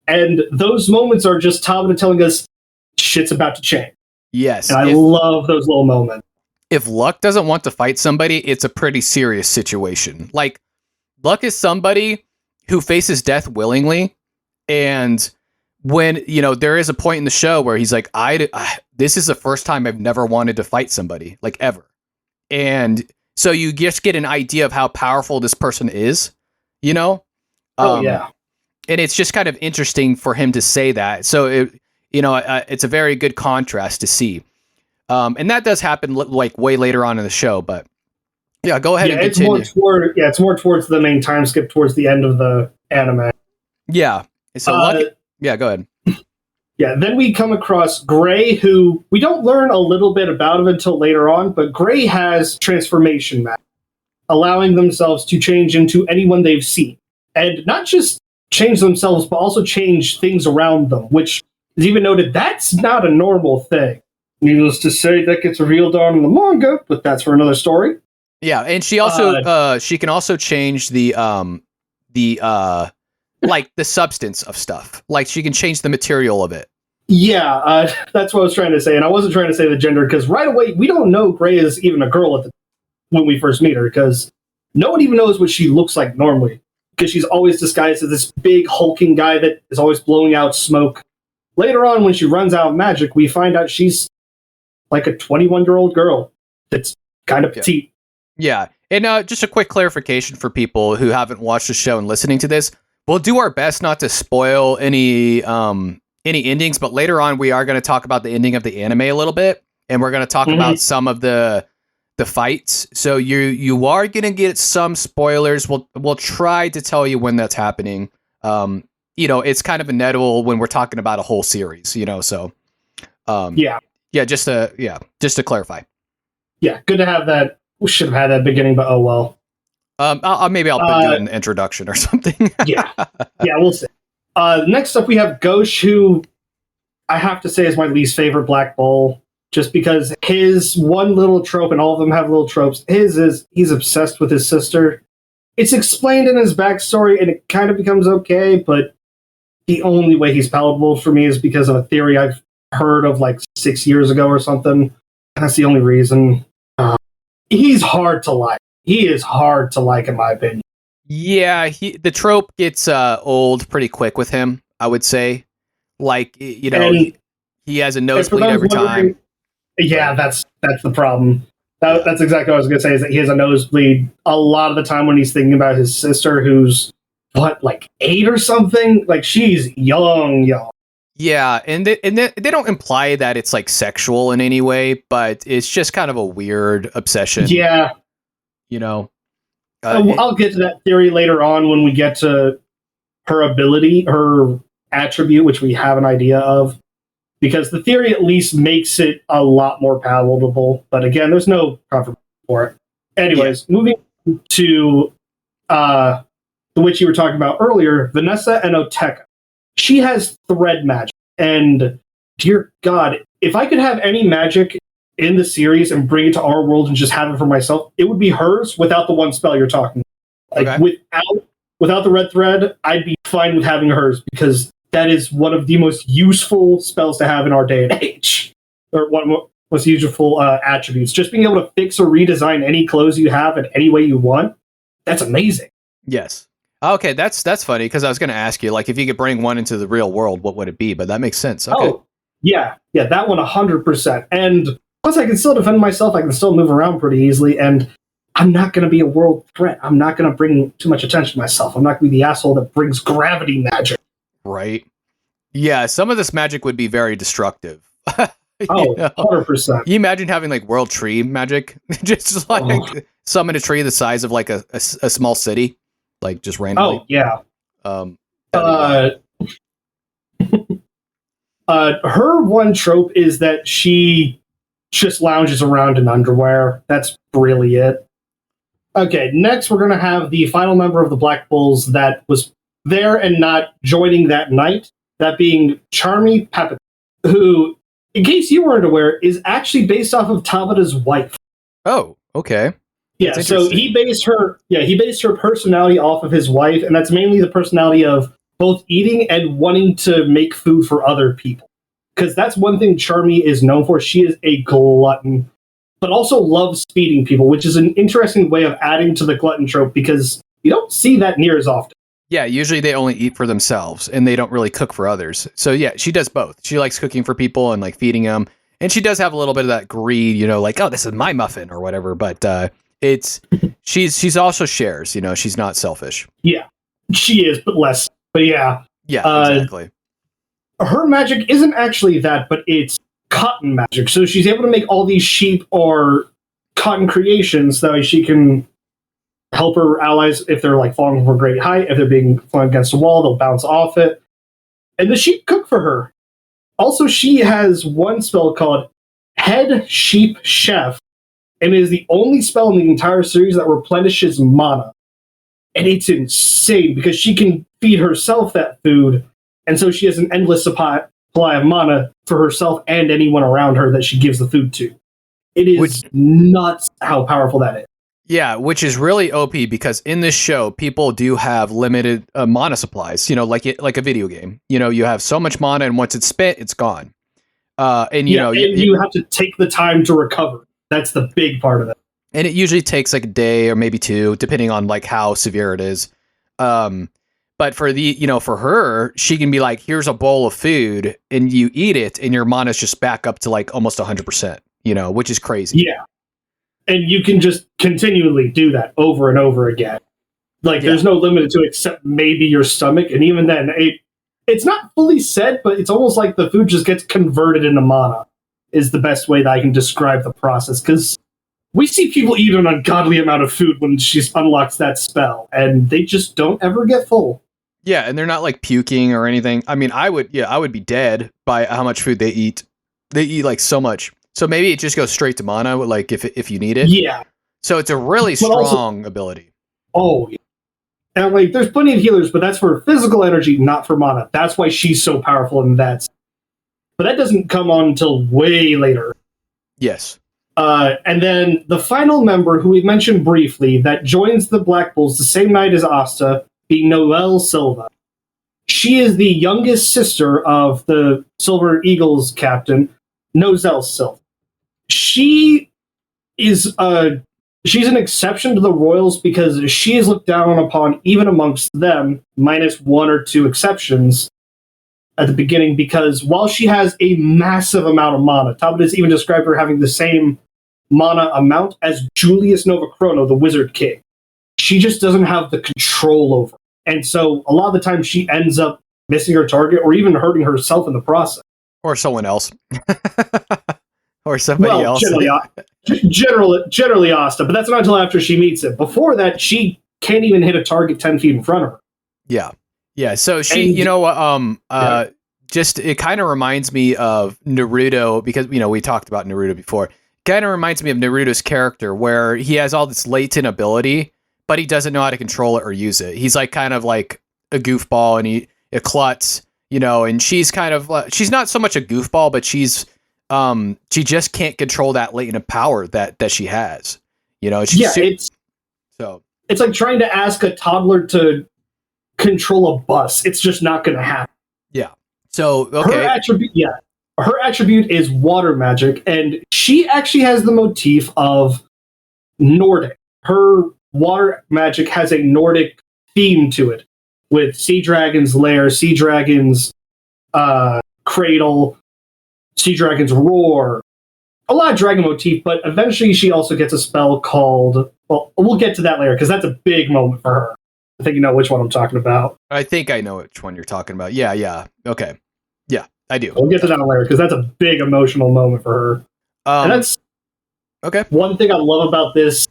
And those moments are just Tabata telling us shit's about to change. Yes. And I love those little moments. If Luck doesn't want to fight somebody, it's a pretty serious situation. Like, Luck is somebody who faces death willingly, and when, there is a point in the show where he's like, this is the first time I've never wanted to fight somebody, like, ever. And so you just get an idea of how powerful this person is, yeah. And it's just kind of interesting for him to say that. So, it's a very good contrast to see. And that does happen like way later on in the show, but yeah, go ahead and continue. It's more towards the main time skip towards the end of the anime. Yeah. So go ahead. Yeah, then we come across Gray, who we don't learn a little bit about him until later on, but Gray has transformation magic, allowing themselves to change into anyone they've seen. And not just change themselves, but also change things around them, which is even noted that's not a normal thing. Needless to say, that gets revealed on in the manga, but that's for another story. Yeah, and she also she can also change the like the substance of stuff. Like she can change the material of it. Yeah, that's what I was trying to say, and I wasn't trying to say the gender because right away we don't know Gray is even a girl when we first meet her, because no one even knows what she looks like normally, because she's always disguised as this big hulking guy that is always blowing out smoke. Later on, when she runs out of magic, we find out she's like a 21-year-old girl that's kind of petite. Yeah. And just a quick clarification for people who haven't watched the show and listening to this. We'll do our best not to spoil any endings, but later on we are going to talk about the ending of the anime a little bit, and we're going to talk about some of the fights. So you are going to get some spoilers. We'll try to tell you when that's happening. It's kind of inevitable when we're talking about a whole series, so yeah, just to clarify. Yeah, good to have that. We should have had that beginning, but oh well. Maybe I'll do an introduction or something. yeah, we'll see. Next up, we have Ghosh, who I have to say is my least favorite Black Bull, just because his one little trope, and all of them have little tropes, his is he's obsessed with his sister. It's explained in his backstory, and it kind of becomes okay, but the only way he's palatable for me is because of a theory I've heard of like 6 years ago or something. That's the only reason. He's hard to like. He is hard to like, in my opinion. Yeah, the trope gets old pretty quick with him, I would say. Like, you know, he has a nosebleed every time. Yeah, that's the problem. That's exactly what I was going to say, is that he has a nosebleed a lot of the time when he's thinking about his sister, who's, like 8 or something? Like, she's young. Yeah, and they don't imply that it's, like, sexual in any way, but it's just kind of a weird obsession. Yeah. You know? I'll get to that theory later on when we get to her ability, her attribute, which we have an idea of. Because the theory at least makes it a lot more palatable. But again, there's no confirmation for it. Anyways, moving to the witch you were talking about earlier, Vanessa and Oteka. She has thread magic. And dear God, if I could have any magic in the series and bring it to our world and just have it for myself, it would be hers without the one spell you're talking about. Like, without the red thread, I'd be fine with having hers, because that is one of the most useful spells to have in our day and age. Or one of the most useful attributes. Just being able to fix or redesign any clothes you have in any way you want, that's amazing. Yes. Okay, that's funny, because I was going to ask you, like, if you could bring one into the real world, what would it be? But that makes sense. Okay. Oh, yeah, that one 100%. And plus I can still defend myself, I can still move around pretty easily, and I'm not going to be a world threat. I'm not going to bring too much attention to myself. I'm not going to be the asshole that brings gravity magic. Right. Yeah, some of this magic would be very destructive. Oh, 100%. Can you imagine having, like, world tree magic? Just, like, summon a tree the size of, like, a small city? Like, just randomly? Oh, yeah. Her one trope is that she just lounges around in underwear. That's really it. Okay, next we're going to have the final member of the Black Bulls that was there and not joining that night, that being Charmy Papit, who, in case you weren't aware, is actually based off of Tabata's wife. Oh, okay. Yeah, so he based her personality off of his wife, and that's mainly the personality of both eating and wanting to make food for other people. Because that's one thing Charmy is known for. She is a glutton, but also loves feeding people, which is an interesting way of adding to the glutton trope, because you don't see that near as often. Yeah, usually they only eat for themselves, and they don't really cook for others. So yeah, she does both. She likes cooking for people and, like, feeding them. And she does have a little bit of that greed, you know, like, oh, this is my muffin or whatever. But she's also shares, you know, she's not selfish. Yeah, she is, but less. But yeah. Yeah, exactly. Her magic isn't actually that, but it's cotton magic. So she's able to make all these sheep or cotton creations that way she can help her allies if they're, like, falling from a great height. If they're being flung against a wall, they'll bounce off it. And the sheep cook for her. Also, she has one spell called Head Sheep Chef, and it is the only spell in the entire series that replenishes mana. And it's insane, because she can feed herself that food, and so she has an endless supply of mana for herself and anyone around her that she gives the food to. It is nuts how powerful that is. Yeah, which is really OP, because in this show, people do have limited mana supplies, you know, like a video game. You know, you have so much mana, and once it's spent, it's gone. And you have to take the time to recover. That's the big part of it. And it usually takes like a day or maybe two, depending on, like, how severe it is. But for her, she can be like, here's a bowl of food, and you eat it, and your mana's just back up to, like, almost 100%, you know, which is crazy. Yeah. And you can just continually do that over and over again. Like, there's no limit to it except maybe your stomach. And even then, it's not fully said, but it's almost like the food just gets converted into mana, is the best way that I can describe the process. Because we see people eat an ungodly amount of food when she unlocks that spell, and they just don't ever get full. Yeah, and they're not, like, puking or anything. I mean, I would be dead by how much food they eat. They eat, like, so much. So maybe it just goes straight to mana, like, if you need it. Yeah. So it's a really strong ability. Oh, yeah. And I'm like, there's plenty of healers, but that's for physical energy, not for mana. That's why she's so powerful in that. But that doesn't come on until way later. Yes. And then the final member, who we mentioned briefly, that joins the Black Bulls the same night as Asta, being Noelle Silva. She is the youngest sister of the Silver Eagles captain, Noelle Silva. She is she's an exception to the Royals because she is looked down upon even amongst them, minus one or two exceptions at the beginning, because while she has a massive amount of mana, Talbot has even described her having the same mana amount as Julius Novachrono, the Wizard King. She just doesn't have the control over it. And so a lot of the time she ends up missing her target or even hurting herself in the process. Or someone else. Or somebody else. Generally Asta, but that's not until after she meets it. Before that, she can't even hit a target 10 feet in front of her. Yeah. Yeah. So she, just, it kind of reminds me of Naruto because, we talked about Naruto before. Kind of reminds me of Naruto's character where he has all this latent ability, but he doesn't know how to control it or use it. He's like kind of like a goofball and a klutz, and she's kind of, she's not so much a goofball, but she just can't control that latent power that she has, it's like trying to ask a toddler to control a bus. It's just not going to happen. Yeah. So, okay. Her attribute is water magic, and she actually has the motif of Nordic. Her water magic has a Nordic theme to it, with Sea Dragon's lair, Sea Dragon's cradle, Sea Dragon's roar. A lot of dragon motif, but eventually she also gets a spell called... Well, we'll get to that later, because that's a big moment for her. I think you know which one I'm talking about. I think I know which one you're talking about. Yeah. Okay. Yeah, I do. We'll get to that later, because that's a big emotional moment for her. And that's okay. One thing I love about this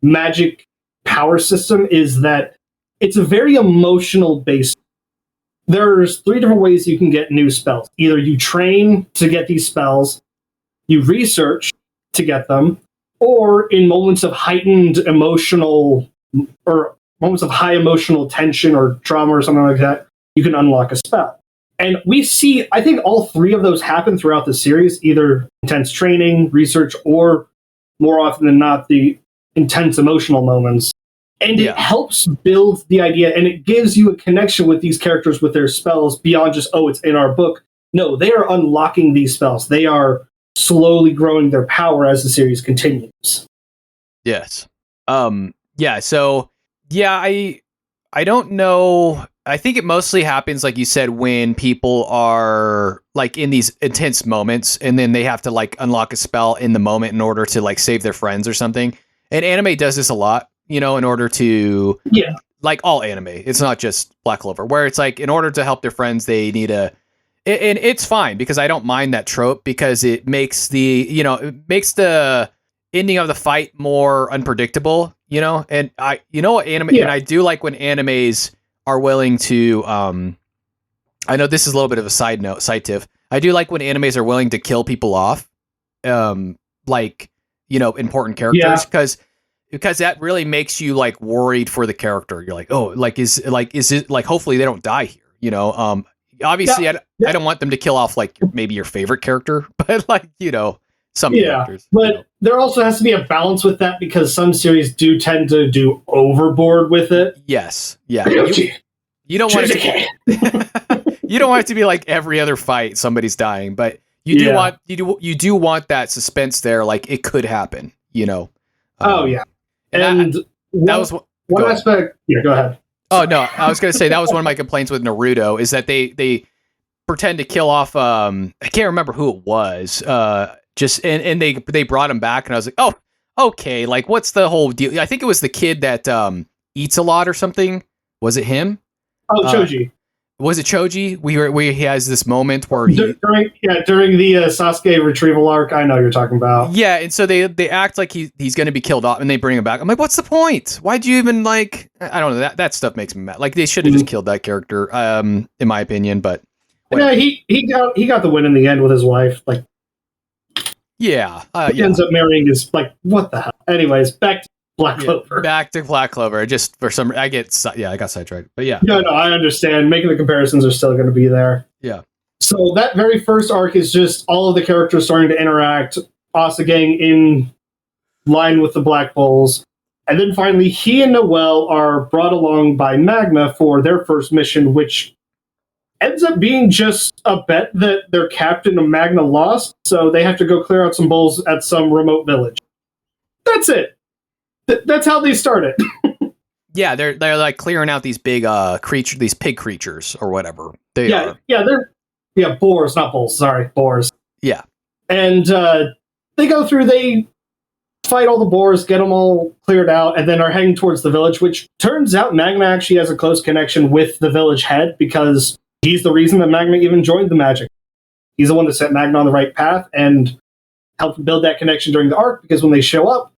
magic power system is that it's a very emotional base. There's 3 different ways you can get new spells. Either you train to get these spells, you research to get them, or in moments of heightened emotional or moments of high emotional tension or trauma or something like that, you can unlock a spell. And we see, I think all 3 of those happen throughout the series, either intense training, research, or more often than not, the intense emotional moments. And it helps build the idea, and it gives you a connection with these characters with their spells beyond just, it's in our book. No, they are unlocking these spells. They are slowly growing their power as the series continues. Yes. So, I don't know. I think it mostly happens, like you said, when people are in these intense moments and then they have to unlock a spell in the moment in order to save their friends or something. And anime does this a lot, in order to, all anime. It's not just Black Clover, where it's in order to help their friends, they need and it's fine because I don't mind that trope because it makes the ending of the fight more unpredictable, and and I do like when animes are willing to, I know this is a little bit of a side tiff. I do like when animes are willing to kill people off, important characters, because that really makes you worried for the character. You're is it hopefully they don't die here, obviously I don't want them to kill off maybe your favorite character, but some characters. But there also has to be a balance with that because some series do tend to do overboard with it. Yes. Yeah. You don't want it you don't want it to be every other fight somebody's dying, but you do want that suspense there, it could happen, And that was one aspect. Yeah, go ahead. Oh no, I was going to say that was one of my complaints with Naruto is that they pretend to kill off. I can't remember who it was. And they brought him back, and I was like, oh, okay. What's the whole deal? I think it was the kid that eats a lot or something. Was it him? Oh, Choji. Was it Choji? Where he has this moment where he during the Sasuke retrieval arc. I know you're talking about. Yeah, and so they act like he's going to be killed off, and they bring him back. I'm like, what's the point? Why'd you even I don't know. That stuff makes me mad. They should have just killed that character, in my opinion. But yeah, he got the win in the end with his wife. He ends up marrying his what the hell. Anyways, back Black Clover. Back to Black Clover. Just for some, I got sidetracked. But yeah. No, I understand. Making the comparisons are still going to be there. Yeah. So that very first arc is just all of the characters starting to interact, Asta getting in line with the Black Bulls. And then finally, he and Noelle are brought along by Magna for their first mission, which ends up being just a bet that their captain of Magna lost, so they have to go clear out some bulls at some remote village. That's it. That's how they started. Yeah, they're like clearing out these big these pig creatures or whatever they are. Yeah, boars, not bulls. Sorry, boars. Yeah, and they go through. They fight all the boars, get them all cleared out, and then are heading towards the village. Which turns out Magna actually has a close connection with the village head because he's the reason that Magna even joined the magic. He's the one that set Magna on the right path and helped build that connection during the arc. Because when they show up,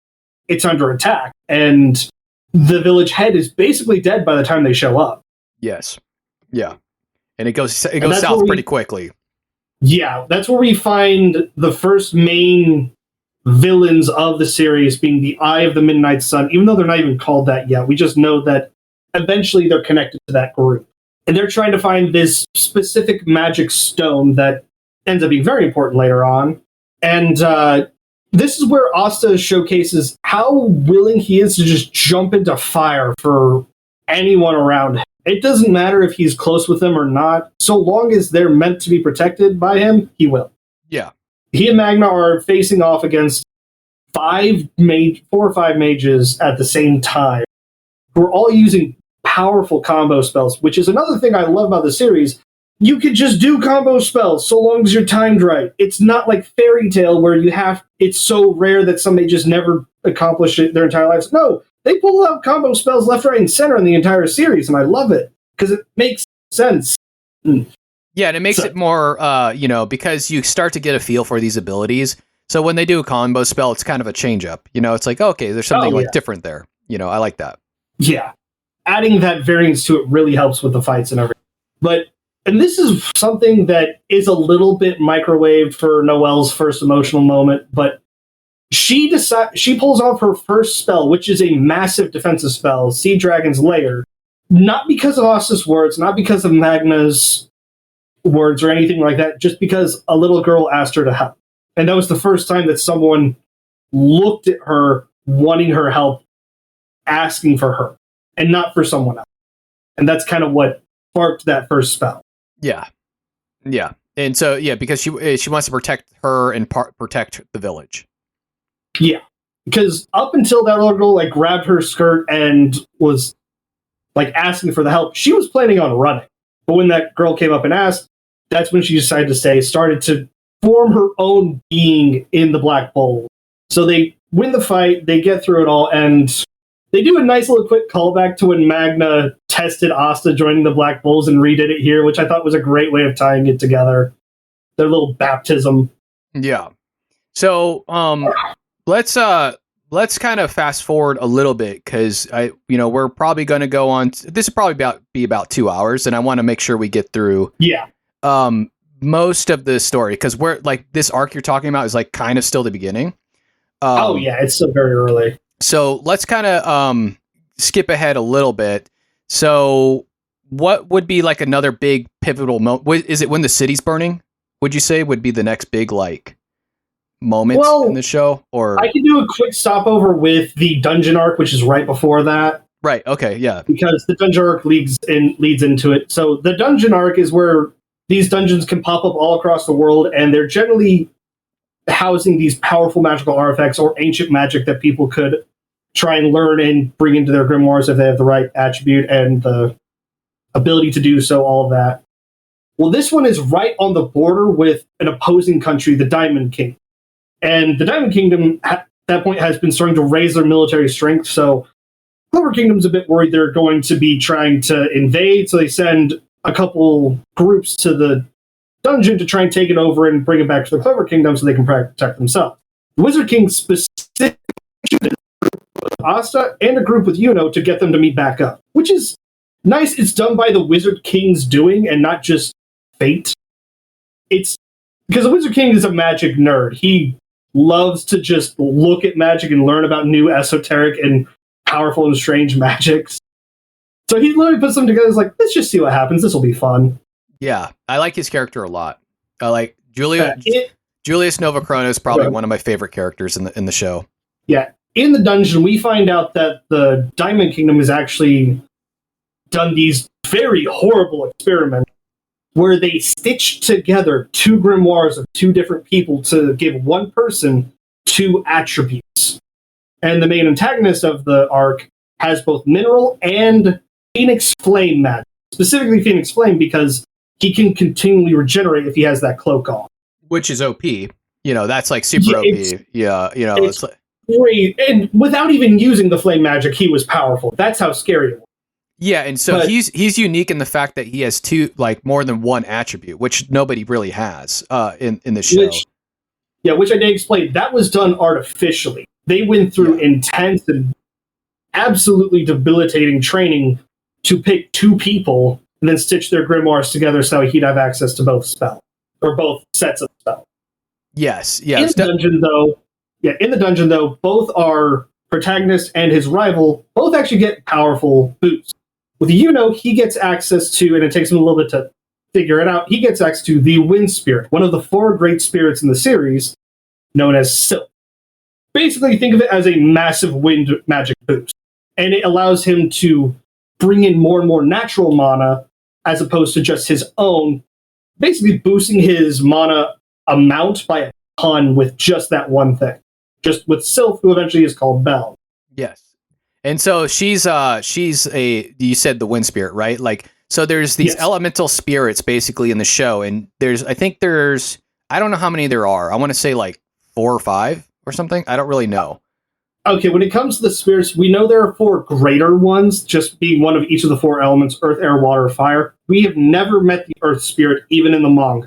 it's under attack, and the village head is basically dead by the time they show up. Yes. Yeah. And it goes south pretty quickly. Yeah, that's where we find the first main villains of the series being the Eye of the Midnight Sun, even though they're not even called that yet. We just know that eventually they're connected to that group. And they're trying to find this specific magic stone that ends up being very important later on. And this is where Asta showcases how willing he is to just jump into fire for anyone around him. It doesn't matter if he's close with them or not. So long as they're meant to be protected by him, he will. Yeah. He and Magna are facing off against 4 or 5 mages at the same time, who are all using powerful combo spells, which is another thing I love about the series. You could just do combo spells so long as you're timed right. It's not like Fairy Tail where it's so rare that some mages never accomplish it their entire lives. No, they pull out combo spells left, right, and center in the entire series, and I love it because it makes sense. Yeah, and it makes it more, because you start to get a feel for these abilities. So when they do a combo spell, it's kind of a change up. It's like, okay, there's something different there. I like that. Yeah. Adding that variance to it really helps with the fights and everything. And this is something that is a little bit microwaved for Noelle's first emotional moment, but she pulls off her first spell, which is a massive defensive spell, Sea Dragon's Lair, not because of Asta's words, not because of Magna's words or anything like that, just because a little girl asked her to help. And that was the first time that someone looked at her, wanting her help, asking for her, and not for someone else. And that's kind of what sparked that first spell. Yeah. Yeah. And so, because she wants to protect her and protect the village. Yeah. Because up until that little girl grabbed her skirt and was asking for the help, she was planning on running. But when that girl came up and asked, that's when she decided to stay, started to form her own being in the Black Bowl. So they win the fight, they get through it all, and they do a nice little quick callback to when Magna tested Asta joining the Black Bulls and redid it here, which I thought was a great way of tying it together. Their little baptism. Yeah. So let's kind of fast forward a little bit because we're probably going to go on. This will probably be about 2 hours, and I want to make sure we get through. Yeah. Most of the story because we're this arc you're talking about is kind of still the beginning. It's still very early. So let's kind of skip ahead a little bit. So what would be another big pivotal moment? Is it when the city's burning? Would you say would be the next big moment in the show? Or I can do a quick stopover with the dungeon arc, which is right before that. Right. Okay. Yeah. Because the dungeon arc leads into it. So the dungeon arc is where these dungeons can pop up all across the world, and they're generally housing these powerful magical artifacts or ancient magic that people could try and learn and bring into their grimoires if they have the right attribute and the ability to do so, all of that. Well, this one is right on the border with an opposing country, the Diamond Kingdom. And the Diamond Kingdom, at that point, has been starting to raise their military strength, so Clover Kingdom's a bit worried they're going to be trying to invade, so they send a couple groups to the dungeon to try and take it over and bring it back to the Clover Kingdom so they can protect themselves. The Wizard King specifically Asta and a group with Yuno to get them to meet back up, which is nice. It's done by the Wizard King's doing and not just fate. It's because the Wizard King is a magic nerd. He loves to just look at magic and learn about new esoteric and powerful and strange magics. So he literally puts them together. He's like, let's just see what happens. This will be fun. Yeah, I like his character a lot. I like Julius Novachrono is probably one of my favorite characters in the show. Yeah, in the dungeon, we find out that the Diamond Kingdom has actually done these very horrible experiments where they stitched together 2 grimoires of 2 different people to give one person 2 attributes. And the main antagonist of the arc has both mineral and Phoenix Flame magic. Specifically Phoenix Flame because he can continually regenerate if he has that cloak on. Which is OP. You know, that's like super OP. Yeah, you know, it's like great. And without even using the flame magic, he was powerful. That's how scary it was. Yeah, and so he's unique in the fact that he has 2, like more than 1 attribute, which nobody really has in the show. Which I did explain. That was done artificially. They went through intense and absolutely debilitating training to pick 2 people and then stitch their grimoires together so he'd have access to both spells, or both sets of spells. Yes. In the dungeon though, both our protagonist and his rival both actually get powerful boosts. With Yuno, he gets access to, and it takes him a little bit to figure it out, he gets access to the Wind Spirit, one of the 4 great spirits in the series, known as Silk. Basically, think of it as a massive wind magic boost. And it allows him to bring in more and more natural mana, as opposed to just his own, basically boosting his mana amount by a ton with just that one thing. Just with Sylph, who eventually is called Belle. Yes. And so she's you said the wind spirit, right? Like, so there's these elemental spirits basically in the show, and I think there's I don't know how many there are. I want to say like 4 or 5 or something. I don't really know. Okay, when it comes to the spirits, we know there are 4 greater ones, just being one of each of the 4 elements, earth, air, water, fire. We have never met the earth spirit, even in the manga.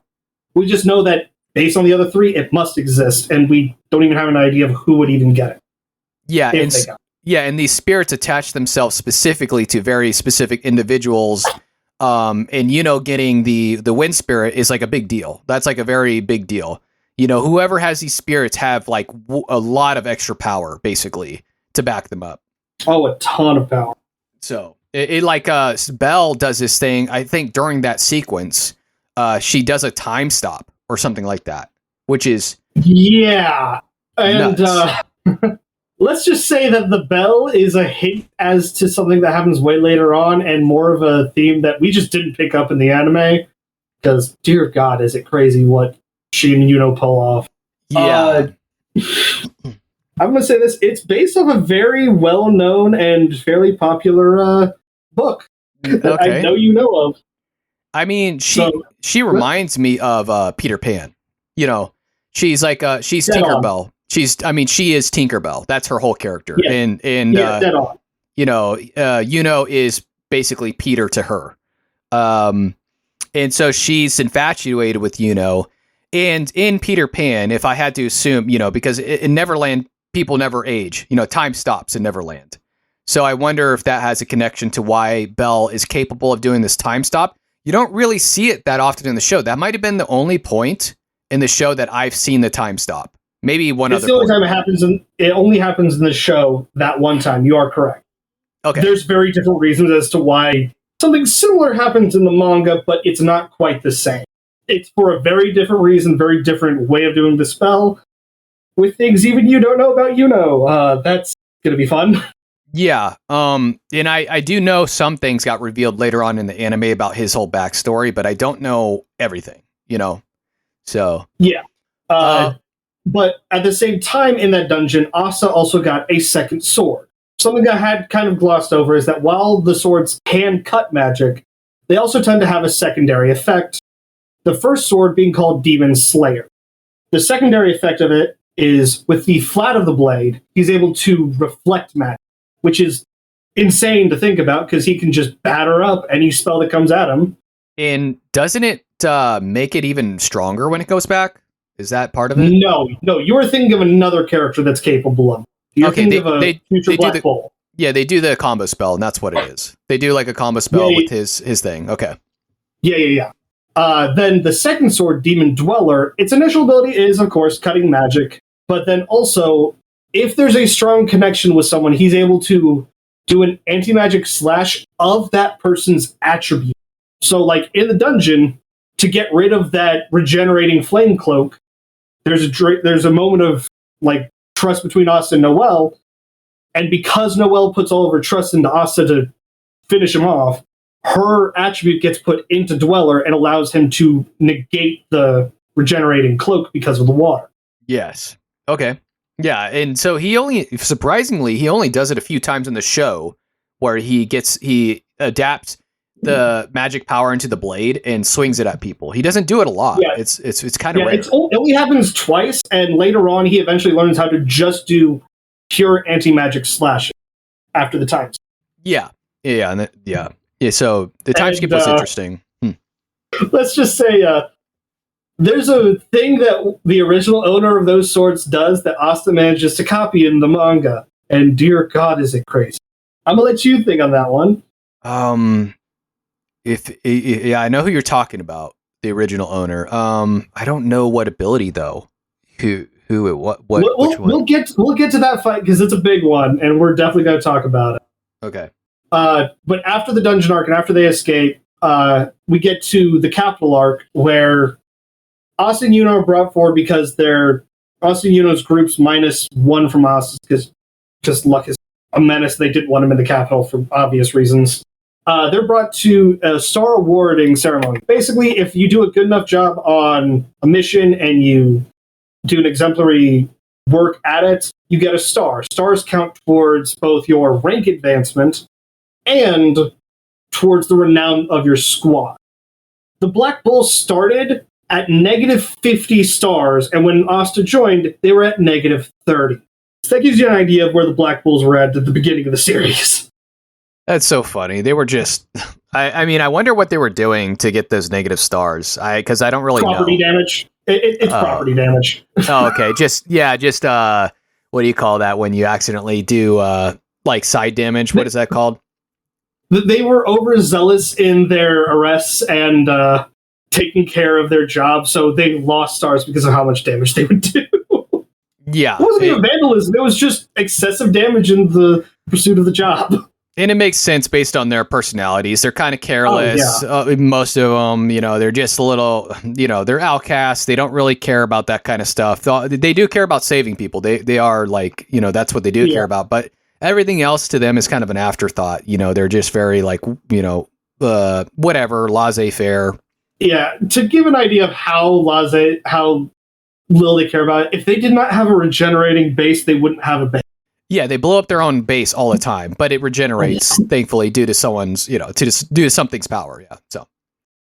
We just know that based on the other 3, it must exist, and we don't even have an idea of who would even get it. Yeah, and these spirits attach themselves specifically to very specific individuals. And getting the wind spirit is like a big deal. That's like a very big deal. You know, whoever has these spirits have like a lot of extra power, basically, to back them up. Oh, a ton of power. So it like Belle does this thing. I think during that sequence, she does a time stop or something like that, which is and let's just say that the bell is a hint as to something that happens way later on, and more of a theme that we just didn't pick up in the anime. Because, dear God, is it crazy what she and Yuno pull off. Yeah. I'm going to say this. It's based off a very well-known and fairly popular book that I know you know of. I mean, she reminds me of Peter Pan. You know, she's like she's Tinkerbell. She is Tinkerbell. That's her whole character. Yeah. And dead on. Yuno is basically Peter to her. And so she's infatuated with Yuno. And in Peter Pan, if I had to assume, because in Neverland, people never age. Time stops in Neverland. So I wonder if that has a connection to why Belle is capable of doing this time stop. You don't really see it that often in the show. That might have been the only point in the show that I've seen the time stop. Maybe one other. It's the only time it happens. It only happens in the show that one time. You are correct. Okay. There's very different reasons as to why something similar happens in the manga, but it's not quite the same. It's for a very different reason, very different way of doing the spell, with things even you don't know about Yuno. That's going to be fun. Yeah. And I do know some things got revealed later on in the anime about his whole backstory, but I don't know everything, So. Yeah. But at the same time in that dungeon, Asta also got a second sword. Something I had kind of glossed over is that while the swords can cut magic, they also tend to have a secondary effect. The first sword being called Demon Slayer. The secondary effect of it is, with the flat of the blade, he's able to reflect magic, which is insane to think about because he can just batter up any spell that comes at him. And doesn't it make it even stronger when it goes back? Is that part of it? No. You're thinking of another character that's capable of it. You're thinking of a future Black Bolt. Yeah, they do the combo spell, and that's what it is. They do like a combo spell with his thing. Okay. Yeah. Then the second sword, Demon Dweller, its initial ability is, of course, cutting magic. But then also, if there's a strong connection with someone, he's able to do an anti-magic slash of that person's attribute. So, like in the dungeon, to get rid of that regenerating flame cloak, there's a moment of like trust between Asta and Noelle, and because Noelle puts all of her trust into Asta to finish him off, her attribute gets put into Dweller and allows him to negate the regenerating cloak because of the water. Yes. Okay. Yeah, and so he only does it a few times in the show where he adapts the magic power into the blade and swings it at people. He doesn't do it a lot. Yeah. It's kind of rare. It only happens twice, and later on he eventually learns how to just do pure anti-magic slashing after the times. Yeah. So the time skip was interesting. Let's just say there's a thing that the original owner of those swords does that Asta manages to copy in the manga, and dear God, is it crazy. I'm gonna let you think on that one. I know who you're talking about, the original owner. I don't know what ability though. Which one? We'll get to that fight because it's a big one, and we're definitely going to talk about it. Okay. But after the dungeon arc and after they escape, we get to the capital arc where Asta and Yuno are brought forward because they're Asta and Yuno's group's -1 from Asta's because just luck is a menace. They didn't want him in the capital for obvious reasons. They're brought to a star awarding ceremony. Basically, if you do a good enough job on a mission and you do an exemplary work at it, you get a star. Stars count towards both your rank advancement and towards the renown of your squad. The Black Bulls started at -50 stars, and when Asta joined, they were at -30. So that gives you an idea of where the Black Bulls were at the beginning of the series. That's so funny. They were just... I mean, I wonder what they were doing to get those negative stars. Because I don't really know. Property damage. It's property damage. Oh, okay. Just what do you call that when you accidentally do like side damage? What is that called? They were overzealous in their arrests and taking care of their job, so they lost stars because of how much damage they would do. Yeah. It wasn't even vandalism. It was just excessive damage in the pursuit of the job. And it makes sense based on their personalities. They're kind of careless. Oh, yeah. Most of them, they're just a little, they're outcasts. They don't really care about that kind of stuff. They do care about saving people. They are like, that's what they do care about. But everything else to them is kind of an afterthought. They're just very like, whatever, laissez-faire. Yeah. To give an idea of how little they care about it, if they did not have a regenerating base, they wouldn't have a base. Yeah, they blow up their own base all the time, but it regenerates, thankfully, due to someone's, due to something's power.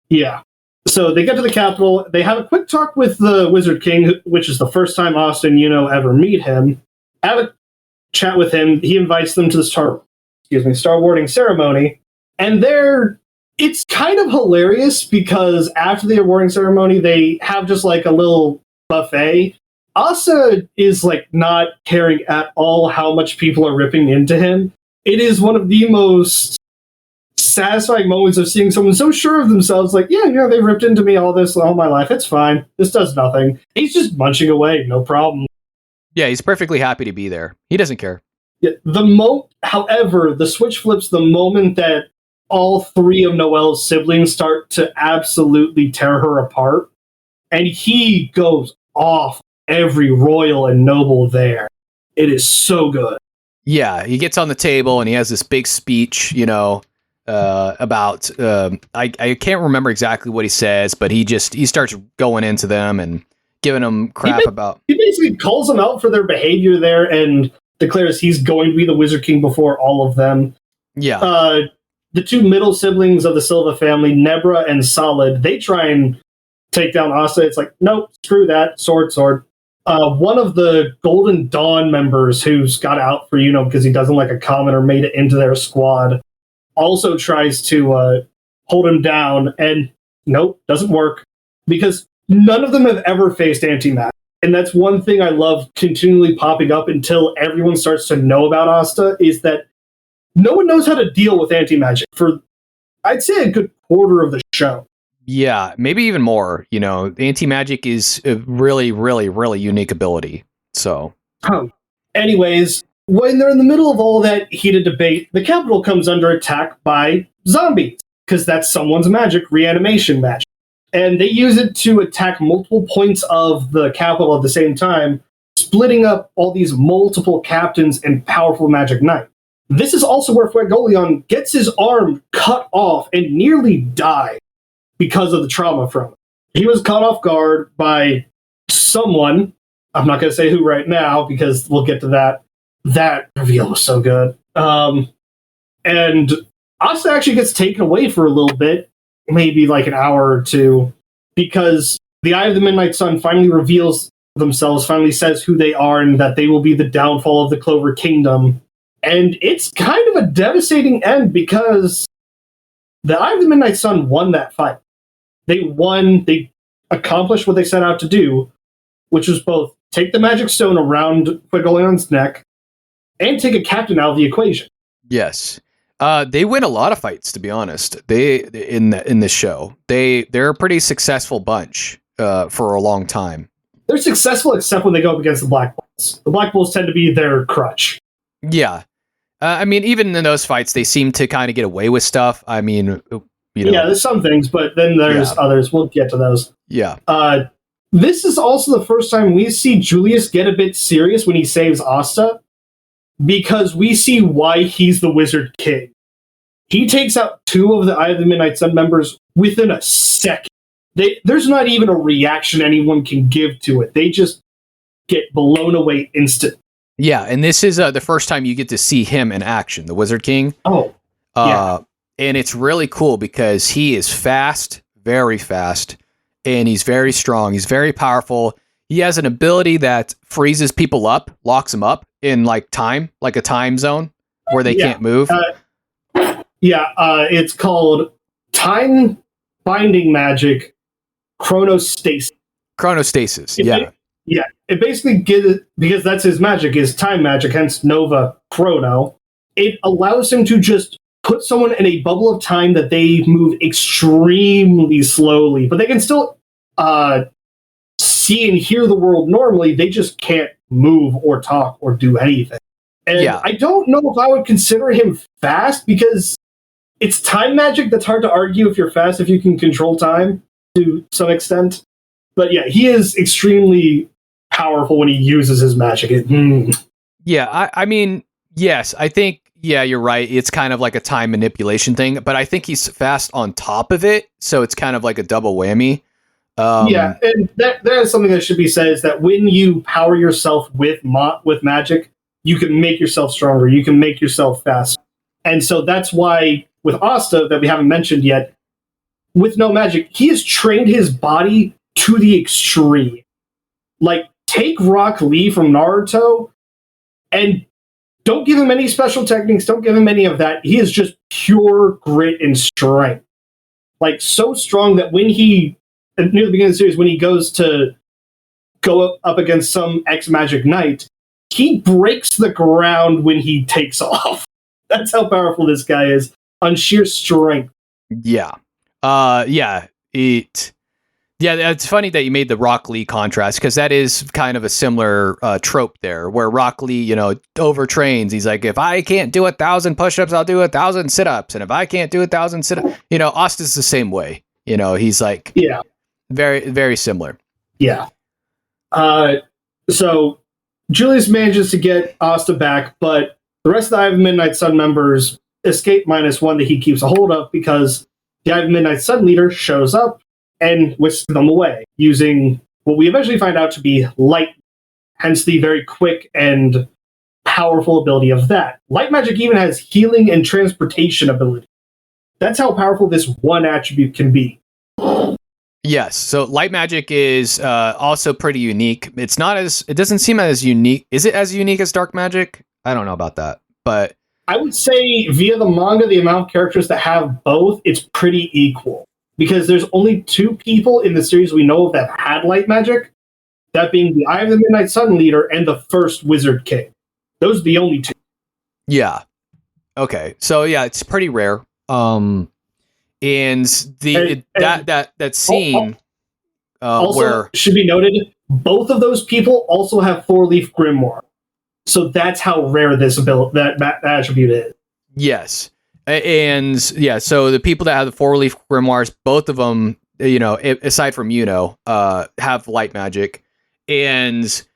Yeah. So they get to the capital. They have a quick talk with the Wizard King, which is the first time Asta and Yuno ever meet him. Have a chat with him. He invites them to the star awarding ceremony, and it's kind of hilarious because after the awarding ceremony, they have just like a little buffet. Asta is like not caring at all how much people are ripping into him. It is one of the most satisfying moments of seeing someone so sure of themselves, like, they've ripped into me all my life. It's fine. This does nothing. He's just munching away, no problem. Yeah, he's perfectly happy to be there. He doesn't care. Yeah, however, the switch flips the moment that all three of Noelle's siblings start to absolutely tear her apart, and he goes off every royal and noble there. It is so good. Yeah, he gets on the table and he has this big speech, about I can't remember exactly what he says, but he starts going into them and giving them crap about. He basically calls them out for their behavior there and declares he's going to be the Wizard King before all of them. Yeah. The two middle siblings of the Silva family, Nebra and Solid, they try and take down Asta. It's like, nope, screw that. Sword. One of the Golden Dawn members who's got out for because he doesn't like a commoner made it into their squad also tries to hold him down, and nope, doesn't work because none of them have ever faced anti-magic. And that's one thing I love continually popping up until everyone starts to know about Asta, is that no one knows how to deal with anti-magic for, I'd say, a good quarter of the show. Yeah, maybe even more. Anti-magic is a really, really, really unique ability. So, anyways, when they're in the middle of all that heated debate, the capital comes under attack by zombies, because that's someone's magic, reanimation magic. And they use it to attack multiple points of the capital at the same time, splitting up all these multiple captains and powerful magic knights. This is also where Fuegoleon gets his arm cut off and nearly died because of the trauma from it. He was caught off guard by someone. I'm not going to say who right now because we'll get to that. That reveal was so good. And Asta actually gets taken away for a little bit, maybe like an hour or two, because the Eye of the Midnight Sun finally reveals themselves, finally says who they are and that they will be the downfall of the Clover Kingdom. And it's kind of a devastating end because the Eye of the Midnight Sun won that fight. They won, they accomplished what they set out to do, which was both take the magic stone around Fuegoleon's neck and take a captain out of the equation. yes. They win a lot of fights, to be honest. They in this show. They're a pretty successful bunch for a long time. They're successful except when they go up against the Black Bulls. The Black Bulls tend to be their crutch. Yeah. I mean, even in those fights, they seem to kind of get away with stuff. I mean, you know. Yeah, there's some things, but then there's others. We'll get to those. Yeah. This is also the first time we see Julius get a bit serious when he saves Asta, because we see why he's the Wizard King. He takes out 2 of the Eye of the Midnight Sun members within a second. There's not even a reaction anyone can give to it. They just get blown away instant. Yeah, and this is the first time you get to see him in action, the Wizard King. Oh, yeah. And it's really cool because he is fast, very fast, and he's very strong. He's very powerful. He has an ability that freezes people up, locks them up in like a time zone where they can't move. It's called time binding magic, chronostasis. Chronostasis, Yeah, it basically gives, because that's his magic, is time magic, hence Nova Chrono. It allows him to just put someone in a bubble of time that they move extremely slowly, but they can still see and hear the world normally. They just can't move or talk or do anything. And I don't know if I would consider him fast, because it's time magic that's hard to argue if you're fast, if you can control time to some extent. But yeah, he is extremely powerful when he uses his magic. Yeah, I mean, yes, I think, you're right. It's kind of like a time manipulation thing, but I think he's fast on top of it, so it's kind of like a double whammy. And that is something that should be said, is that when you power yourself with magic, you can make yourself stronger, you can make yourself faster. And so that's why with Asta, that we haven't mentioned yet, with no magic, he has trained his body to the extreme. Like, take Rock Lee from Naruto and don't give him any special techniques, don't give him any of that. He is just pure grit and strength. Like, so strong that when near the beginning of the series, when he goes to go up against some ex-magic knight, he breaks the ground when he takes off. That's how powerful this guy is on sheer strength. Yeah. It's funny that you made the Rock Lee contrast, because that is kind of a similar trope there, where Rock Lee, overtrains. He's like, if I can't do 1,000 push-ups, I'll do 1,000 sit-ups. And if I can't do 1,000 sit-ups, Asta's the same way. He's like, very, very similar. Yeah. So Julius manages to get Asta back, but the rest of the Eye of the Midnight Sun members escape -1 that he keeps a hold of, because the Eye of the Midnight Sun leader shows up and whisks them away using what we eventually find out to be light, hence the very quick and powerful ability of that. Light magic even has healing and transportation ability. That's how powerful this one attribute can be. Yes, so light magic is also pretty unique. It doesn't seem as unique. Is it as unique as dark magic? I don't know about that, but I would say via the manga, the amount of characters that have both, it's pretty equal. Because there's only 2 people in the series we know of that had light magic, that being the Eye of the Midnight Sun leader and the first Wizard King. Those are the only 2. Yeah. Okay. So yeah, it's pretty rare. And that scene also where should be noted, Both of those people also have 4-leaf grimoire. So that's how rare this ability, that attribute is. Yes. And yeah, so the people that have the 4-leaf grimoires, both of them, aside from Yuno, have light magic. And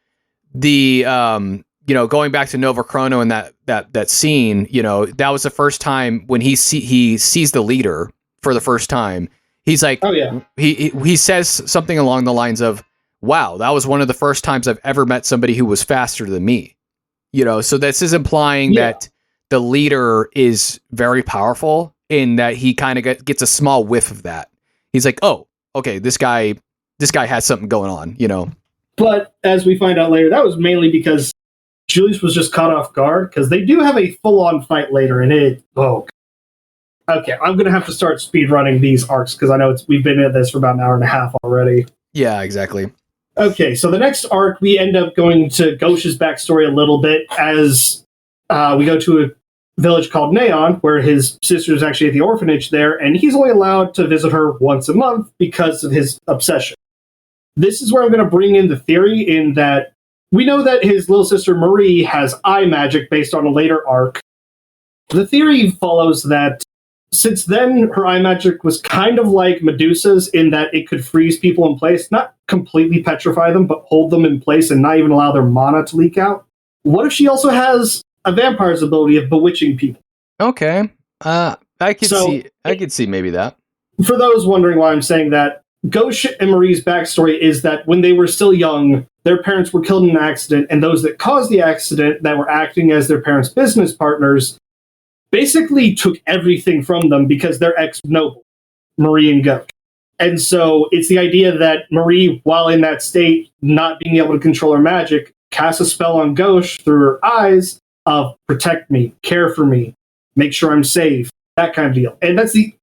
the going back to Nova Chrono and that scene, that was the first time when he sees the leader for the first time. He's like, oh yeah, he says something along the lines of, "Wow, that was one of the first times I've ever met somebody who was faster than me." So this is implying that the leader is very powerful, in that he kind of gets a small whiff of that. He's like, "Oh, okay, this guy has something going on." But as we find out later, that was mainly because Julius was just caught off guard, because they do have a full-on fight later, and okay, I'm going to have to start speedrunning these arcs, because I know we've been at this for about an hour and a half already. Yeah, exactly. Okay, so the next arc, we end up going to Ghosh's backstory a little bit, as we go to a village called Neon, where his sister is actually at the orphanage there, and he's only allowed to visit her once a month because of his obsession. This is where I'm going to bring in the theory, in that we know that his little sister Marie has eye magic based on a later arc. The theory follows that since then, her eye magic was kind of like Medusa's, in that it could freeze people in place, not completely petrify them, but hold them in place and not even allow their mana to leak out. What if she also has a vampire's ability of bewitching people? Okay. I could see maybe that. For those wondering why I'm saying that, Ghosh and Marie's backstory is that when they were still young, their parents were killed in an accident, and those that caused the accident, that were acting as their parents' business partners, basically took everything from them because they're ex-noble, Marie and Ghosh. And so it's the idea that Marie, while in that state, not being able to control her magic, casts a spell on Ghosh through her eyes of protect me, care for me, make sure I'm safe, that kind of deal. And that's the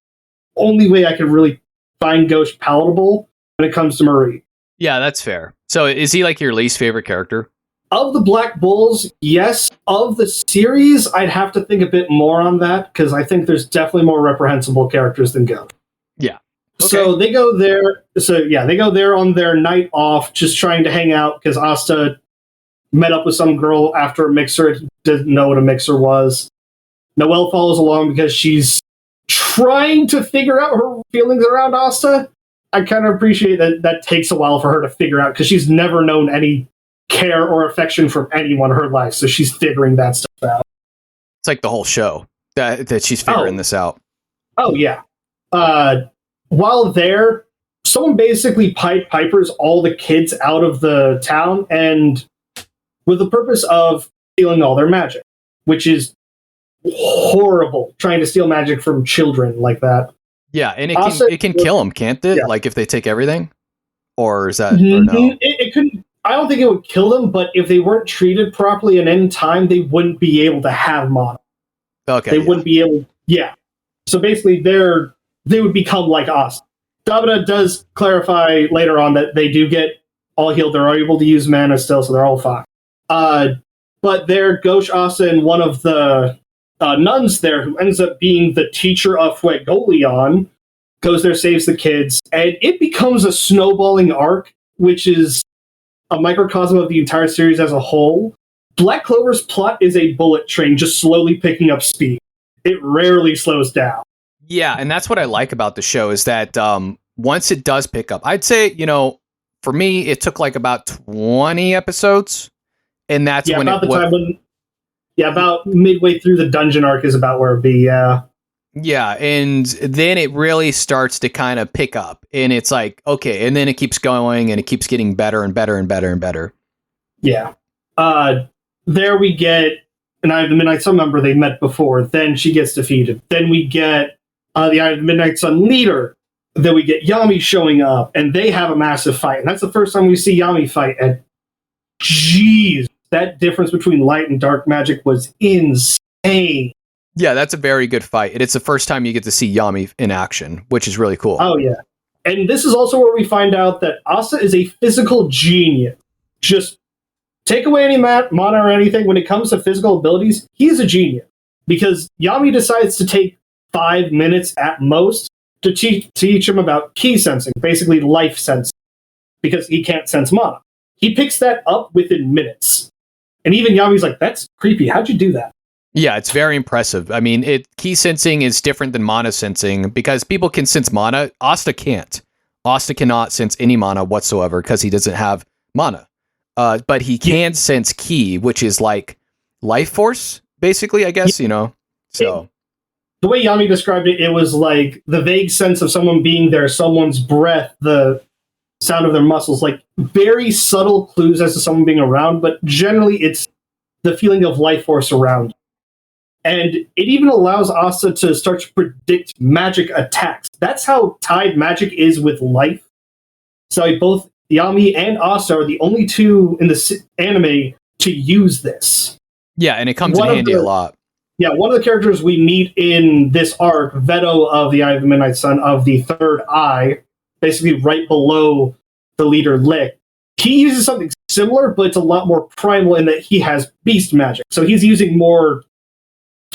only way I could really find Ghosh palatable when it comes to Marie. Yeah, that's fair. So is he like your least favorite character? Of the Black Bulls, yes. Of the series, I'd have to think a bit more on that, because I think there's definitely more reprehensible characters than Ghosh. Yeah. Okay. So they go there. They go there on their night off, just trying to hang out, because Asta met up with some girl after a mixer, didn't know what a mixer was. Noelle follows along because she's trying to figure out her feelings around Asta. I kind of appreciate that takes a while for her to figure out, because she's never known any care or affection from anyone in her life, so she's figuring that stuff out. It's like the whole show that she's figuring this out. Oh yeah. While there, someone basically pipers all the kids out of the town, and with the purpose of stealing all their magic, which is horrible, trying to steal magic from children like that. Yeah, and it can kill them, can't it? Yeah. Like if they take everything, or is that? Or no? It couldn't. I don't think it would kill them, but if they weren't treated properly and in time, they wouldn't be able to have mana. Okay, they wouldn't be able. Yeah. So basically, they would become like us. Dabada does clarify later on that they do get all healed. They're able to use mana still, so they're all fine. But there, Ghosh, Asta, and one of the nuns there, who ends up being the teacher of Fuegoleon, goes there, saves the kids, and it becomes a snowballing arc, which is a microcosm of the entire series as a whole. Black Clover's plot is a bullet train just slowly picking up speed. It rarely slows down. Yeah, and that's what I like about the show, is that once it does pick up, I'd say, for me, it took like about 20 episodes, and that's when about midway through the dungeon arc is about where it'd be, yeah. Yeah, and then it really starts to kind of pick up, and it's like, okay, and then it keeps going, and it keeps getting better and better and better and better. Yeah. There we get an Eye of the Midnight Sun member they met before, then she gets defeated. Then we get the Eye of the Midnight Sun leader. Then we get Yami showing up, and they have a massive fight. And that's the first time we see Yami fight, and jeez, that difference between light and dark magic was insane. Yeah, that's a very good fight. And it's the first time you get to see Yami in action, which is really cool. Oh, yeah. And this is also where we find out that Asta is a physical genius. Just take away any mana or anything. When it comes to physical abilities, he's a genius. Because Yami decides to take 5 minutes at most to teach him about ki sensing, basically life sensing, because he can't sense mana. he picks that up within minutes. And even Yami's like, that's creepy. How'd you do that? Yeah, it's very impressive. I mean, key sensing is different than mana sensing because people can sense mana. Asta can't. Asta cannot sense any mana whatsoever because he doesn't have mana. But he can sense ki, which is like life force, basically, I guess, you know? So the way Yami described it, it was like the vague sense of someone being there, someone's breath, the sound of their muscles, like very subtle clues as to someone being around, but generally it's the feeling of life force around. And it even allows Asta to start to predict magic attacks. That's how tied magic is with life. So both Yami and Asta are the only two in the anime to use this. Yeah, and it comes in handy a lot. Yeah, one of the characters we meet in this arc, Veto of the Eye of the Midnight Sun of the Third Eye, basically right below the leader Lick, he uses something similar, but it's a lot more primal in that he has beast magic. So he's using more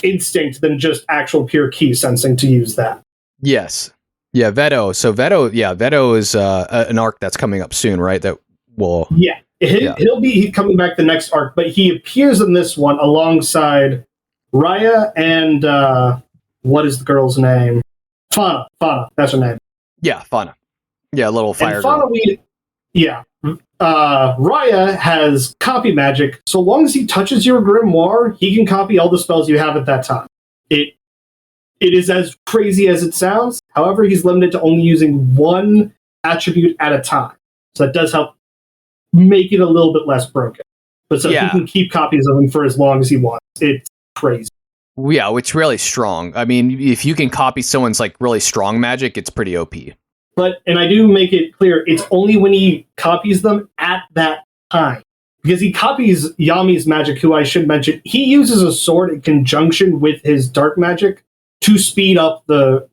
instinct than just actual pure key sensing to use that. Yes. Yeah, Veto. So Veto is an arc that's coming up soon, right? That will... Yeah, he'll be coming back the next arc, but he appears in this one alongside Raya and what is the girl's name? Fauna, that's her name. Yeah, Fauna. Yeah, little fire and Fauna, girl. Raya has copy magic. So long as he touches your grimoire, he can copy all the spells you have at that time. It is as crazy as it sounds. However, he's limited to only using one attribute at a time. So that does help make it a little bit less broken. But so he can keep copies of him for as long as he wants. It's crazy. Yeah, it's really strong. I mean, if you can copy someone's like really strong magic, it's pretty OP. And I do make it clear, it's only when he copies them at that time. Because he copies Yami's magic, who I should mention. He uses a sword in conjunction with his dark magic to speed up the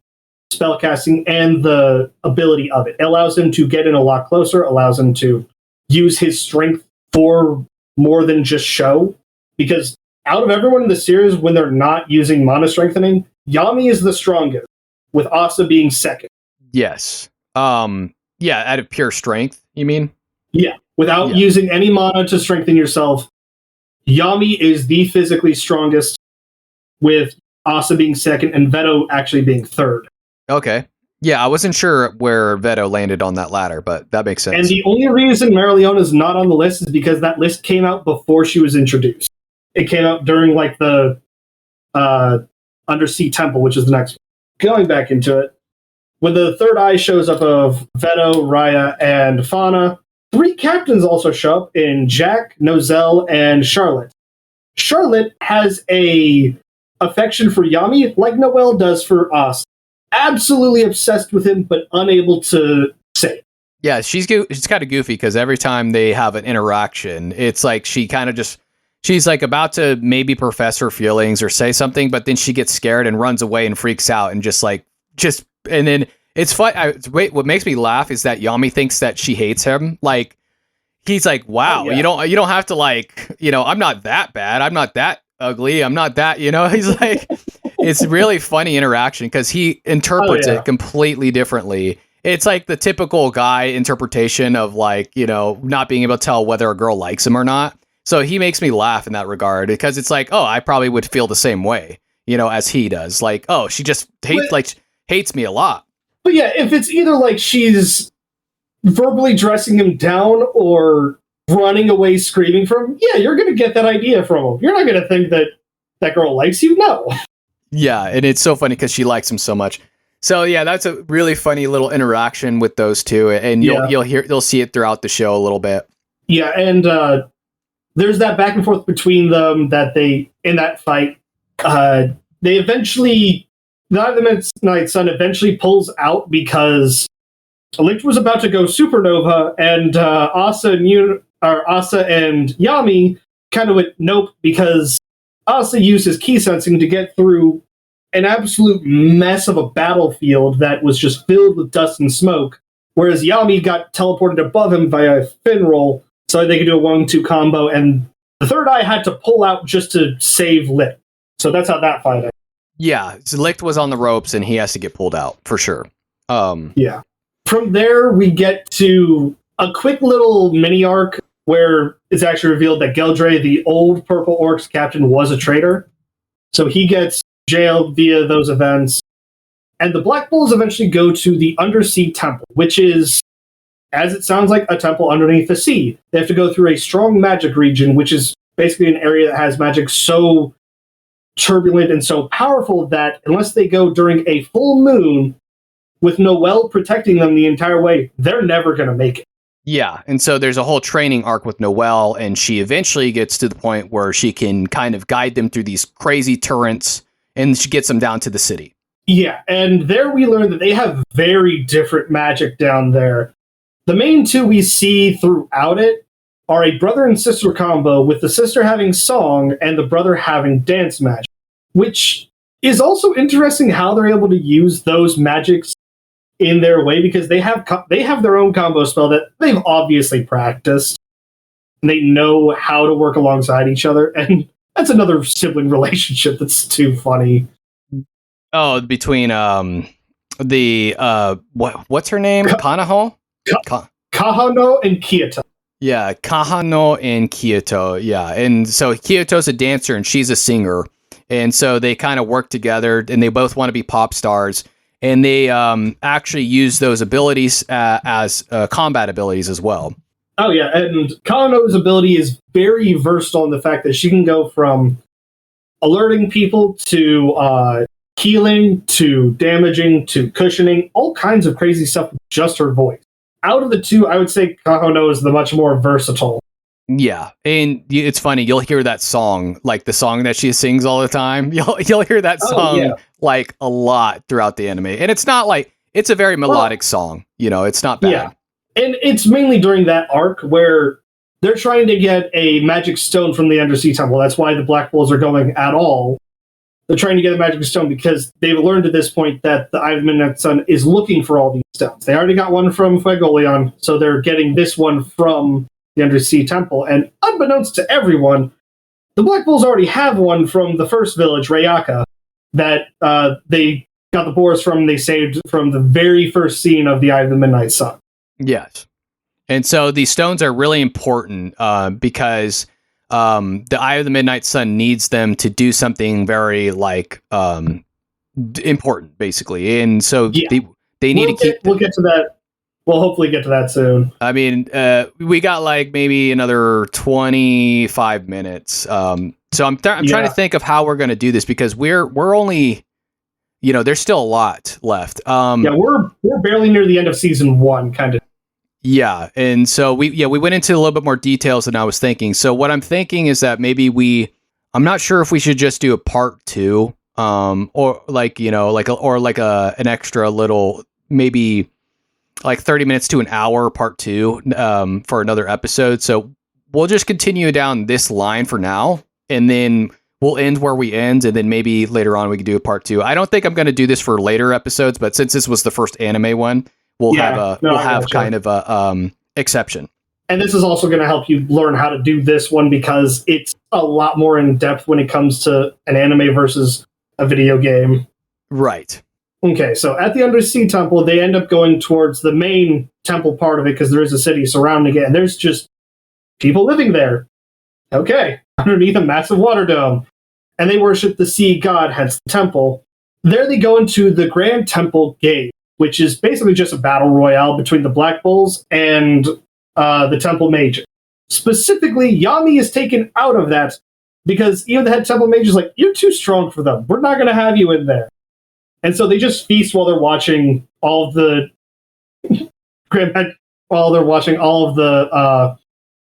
spellcasting and the ability of it. It allows him to get in a lot closer, allows him to use his strength for more than just show. Because out of everyone in the series, when they're not using mana strengthening, Yami is the strongest, with Asta being second. Yes. Out of pure strength, you mean? Yeah. Without using any mana to strengthen yourself, Yami is the physically strongest, with Asta being second and Veto actually being third. Okay. Yeah, I wasn't sure where Veto landed on that ladder, but that makes sense. And the only reason Marileona is not on the list is because that list came out before she was introduced. It came out during like the Undersea Temple, which is the next one. Going back into it, when the Third Eye shows up of Veto, Raya, and Fauna, 3 captains also show up in Jack, Nozel, and Charlotte. Charlotte has a affection for Yami like Noelle does for us. Absolutely obsessed with him, but unable to say. Yeah, she's kind of goofy because every time they have an interaction, it's like she kind of just... She's like about to maybe profess her feelings or say something, but then she gets scared and runs away and freaks out and and then it's fun. What makes me laugh is that Yami thinks that she hates him. Like he's like, wow, you don't have to like, I'm not that bad. I'm not that ugly. I'm not that, he's like, it's really funny interaction because he interprets it completely differently. It's like the typical guy interpretation of like, not being able to tell whether a girl likes him or not. So he makes me laugh in that regard because it's like, oh, I probably would feel the same way, as he does. Like, oh, she just hates me a lot. But yeah, if it's either like she's verbally dressing him down or running away screaming from him, yeah, you're going to get that idea from him. You're not going to think that that girl likes you. No. Yeah, and it's so funny because she likes him so much. So yeah, that's a really funny little interaction with those two, and you'll see it throughout the show a little bit. Yeah, and there's that back and forth between them that they, in that fight, they eventually, Night of the Midnight Sun eventually pulls out because Licht was about to go supernova, and Asta and Yami kind of went nope, because Asta used his key sensing to get through an absolute mess of a battlefield that was just filled with dust and smoke, whereas Yami got teleported above him via fin roll, so they could do a 1-2 combo, and the Third Eye had to pull out just to save Licht. So that's how that fight ended. Yeah, so Licht was on the ropes, and he has to get pulled out, for sure. Yeah. From there, we get to a quick little mini-arc where it's actually revealed that Geldre, the old Purple Orcs captain, was a traitor. So he gets jailed via those events. And the Black Bulls eventually go to the Undersea Temple, which is, as it sounds like, a temple underneath the sea. They have to go through a strong magic region, which is basically an area that has magic so turbulent and so powerful that unless they go during a full moon with Noelle protecting them the entire way, they're never going to make it. Yeah, and so there's a whole training arc with Noelle, and she eventually gets to the point where she can kind of guide them through these crazy turrets, and she gets them down to the city. Yeah, and there we learn that they have very different magic down there. The main two we see throughout it are a brother and sister combo, with the sister having song and the brother having dance magic, which is also interesting how they're able to use those magics in their way, because they have their own combo spell that they've obviously practiced. And they know how to work alongside each other, and that's another sibling relationship that's too funny. Oh, between what's her name? Kanaho? Kahano and Kyoto. Yeah, Kahano and Kyoto. Yeah, and so Kyoto's a dancer and she's a singer, and so they kind of work together, and they both want to be pop stars. And they actually use those abilities as combat abilities as well. Oh, yeah. And Kano's ability is very versatile in the fact that she can go from alerting people to healing to damaging to cushioning, all kinds of crazy stuff with just her voice. Out of the two, I would say Kahano is the much more versatile. Yeah, and it's funny, you'll hear that song, like the song that she sings all the time. You'll hear that song like a lot throughout the anime. And it's not like, it's a very melodic song, it's not bad. Yeah. And it's mainly during that arc where they're trying to get a magic stone from the Undersea Temple. That's why the Black Bulls are going at all. They're trying to get a magic stone because they've learned at this point that the Eye of the Midnight Sun is looking for all these stones. They already got one from Fuegoleon, so they're getting this one from the Undersea Temple. And unbeknownst to everyone, the Black Bulls already have one from the first village, Rayaka, that they got the boars from. They saved from the very first scene of the Eye of the Midnight Sun. Yes. And so these stones are really important because the Eye of the Midnight Sun needs them to do something very important, basically. And so they need to keep... We'll get to that. We'll hopefully get to that soon. I mean, we got maybe another 25 minutes. So I'm trying to think of how we're going to do this, because we're only, there's still a lot left. We're barely near the end of season 1, kind of. Yeah, and so we went into a little bit more details than I was thinking. So what I'm thinking is that maybe I'm not sure if we should just do a part 2, or an extra little, maybe 30 minutes to an hour part 2 for another episode. So we'll just continue down this line for now, and then we'll end where we end, and then maybe later on we can do a part 2. I don't think I'm going to do this for later episodes, but since this was the first anime one, we'll have kind of a exception. And this is also going to help you learn how to do this one, because it's a lot more in depth when it comes to an anime versus a video game. Right. Okay, so at the Undersea Temple, they end up going towards the main temple part of it, because there is a city surrounding it, and there's just people living there. Okay, underneath a massive water dome. And they worship the sea god, hence the temple. There they go into the Grand Temple Gate, which is basically just a battle royale between the Black Bulls and the Temple Mage. Specifically, Yami is taken out of that, because even the head Temple Mage is like, you're too strong for them. We're not going to have you in there. And so they just feast while they're watching all of the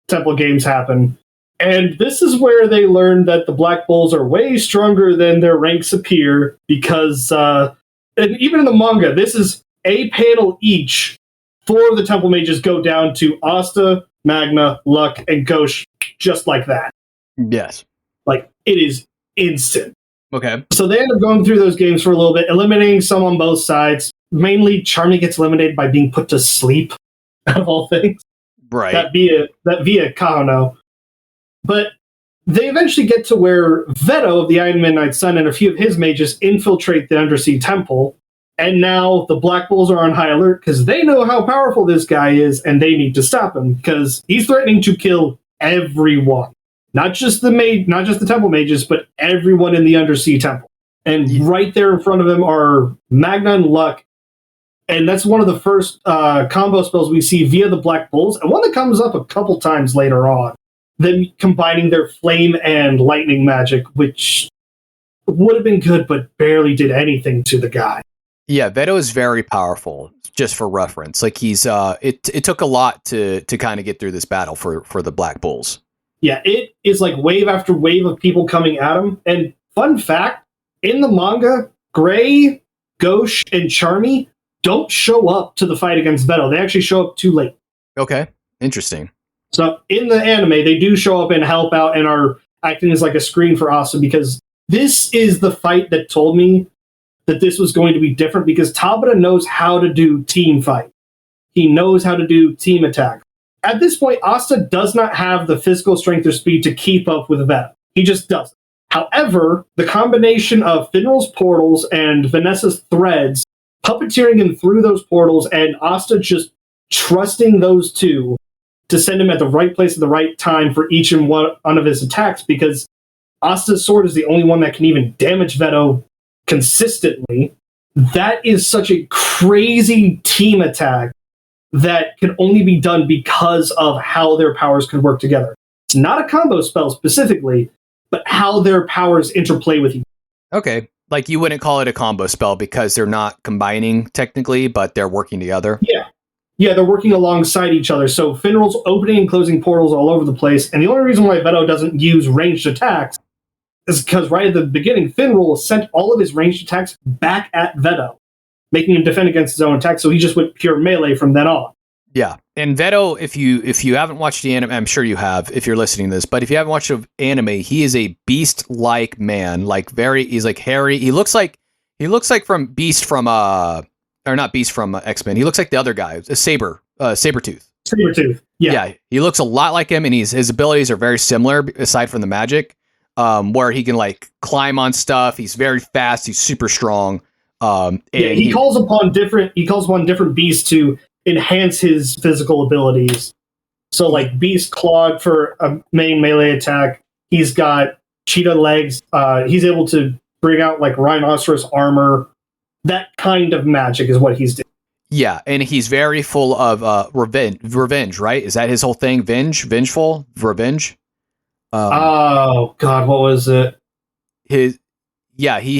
temple games happen. And this is where they learn that the Black Bulls are way stronger than their ranks appear, because and even in the manga, this is a panel each. 4 of the Temple Mages go down to Asta, Magna, Luck, and Ghosh, just like that. Yes. It is instant. Okay. So they end up going through those games for a little bit, eliminating some on both sides. Mainly, Charmy gets eliminated by being put to sleep, out of all things. Right. That via Kahano. But they eventually get to where Veto of the Eye of the Midnight Sun and a few of his mages infiltrate the Undersea Temple. And now the Black Bulls are on high alert because they know how powerful this guy is and they need to stop him because he's threatening to kill everyone. Not just the temple mages, but everyone in the undersea temple. And right there in front of him are Magna and Luck. And that's one of the first combo spells we see via the Black Bulls, and one that comes up a couple times later on. Them combining their flame and lightning magic, which would have been good, but barely did anything to the guy. Yeah, Veto is very powerful, just for reference. Like he's it took a lot to kind of get through this battle for the Black Bulls. Yeah, it is like wave after wave of people coming at him. And fun fact, in the manga, Gray, Gauche, and Charmy don't show up to the fight against Veto. They actually show up too late. Okay, interesting. So in the anime, they do show up and help out and are acting as like a screen for Asta, because this is the fight that told me that this was going to be different, because Tabata knows how to do team fight. He knows how to do team attack. At this point, Asta does not have the physical strength or speed to keep up with Veto. He just doesn't. However, the combination of Finral's portals and Vanessa's threads, puppeteering him through those portals, and Asta just trusting those two to send him at the right place at the right time for each and one of his attacks, because Asta's sword is the only one that can even damage Veto consistently. That is such a crazy team attack that can only be done because of how their powers could work together. It's not a combo spell specifically, but how their powers interplay with each other. Okay. Like you wouldn't call it a combo spell because they're not combining technically, but they're working together. Yeah. Yeah, they're working alongside each other. So Finral's opening and closing portals all over the place. And the only reason why Veto doesn't use ranged attacks is because right at the beginning, Finral sent all of his ranged attacks back at Veto, making him defend against his own attack. So he just went pure melee from then on. Yeah. And Veto, if you haven't watched the anime, I'm sure you have if you're listening to this, but if you haven't watched the anime, he is a beast-like man. He's like hairy. He looks like from Beast from or not Beast from X-Men. He looks like the other guy, a Sabretooth. Sabretooth. Yeah. He looks a lot like him, and his abilities are very similar aside from the magic, where he can like climb on stuff. He's very fast. He's super strong. And he calls upon different beasts to enhance his physical abilities. So like Beast Clawed for a main melee attack. He's got cheetah legs. He's able to bring out like rhinoceros armor. That kind of magic is what he's doing. Yeah, and he's very full of revenge, right? Is that his whole thing? Vengeful? Revenge? Oh god, what was it? He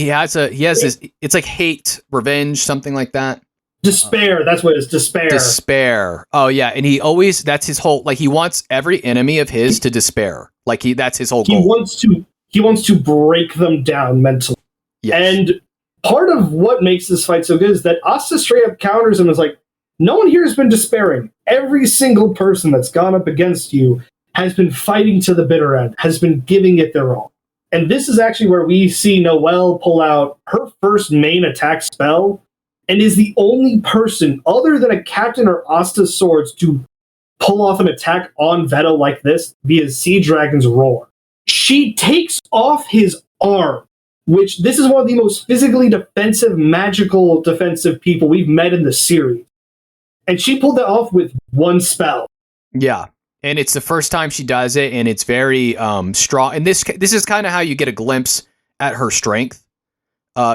has this, it's like hate, revenge, something like that. Despair, that's what it is, despair. Despair. Oh yeah, and that's his whole, like he wants every enemy of his to despair. Like that's his whole goal. He wants to break them down mentally. Yes. And part of what makes this fight so good is that Asta straight up counters him and is like, no one here has been despairing. Every single person that's gone up against you has been fighting to the bitter end, has been giving it their all. And this is actually where we see Noelle pull out her first main attack spell, and is the only person other than a captain or Asta's swords to pull off an attack on Veto like this via Sea Dragon's Roar. She takes off his arm, which this is one of the most physically defensive, magical defensive people we've met in the series. And she pulled that off with one spell. Yeah. And it's the first time she does it, and it's very strong. And this is kind of how you get a glimpse at her strength.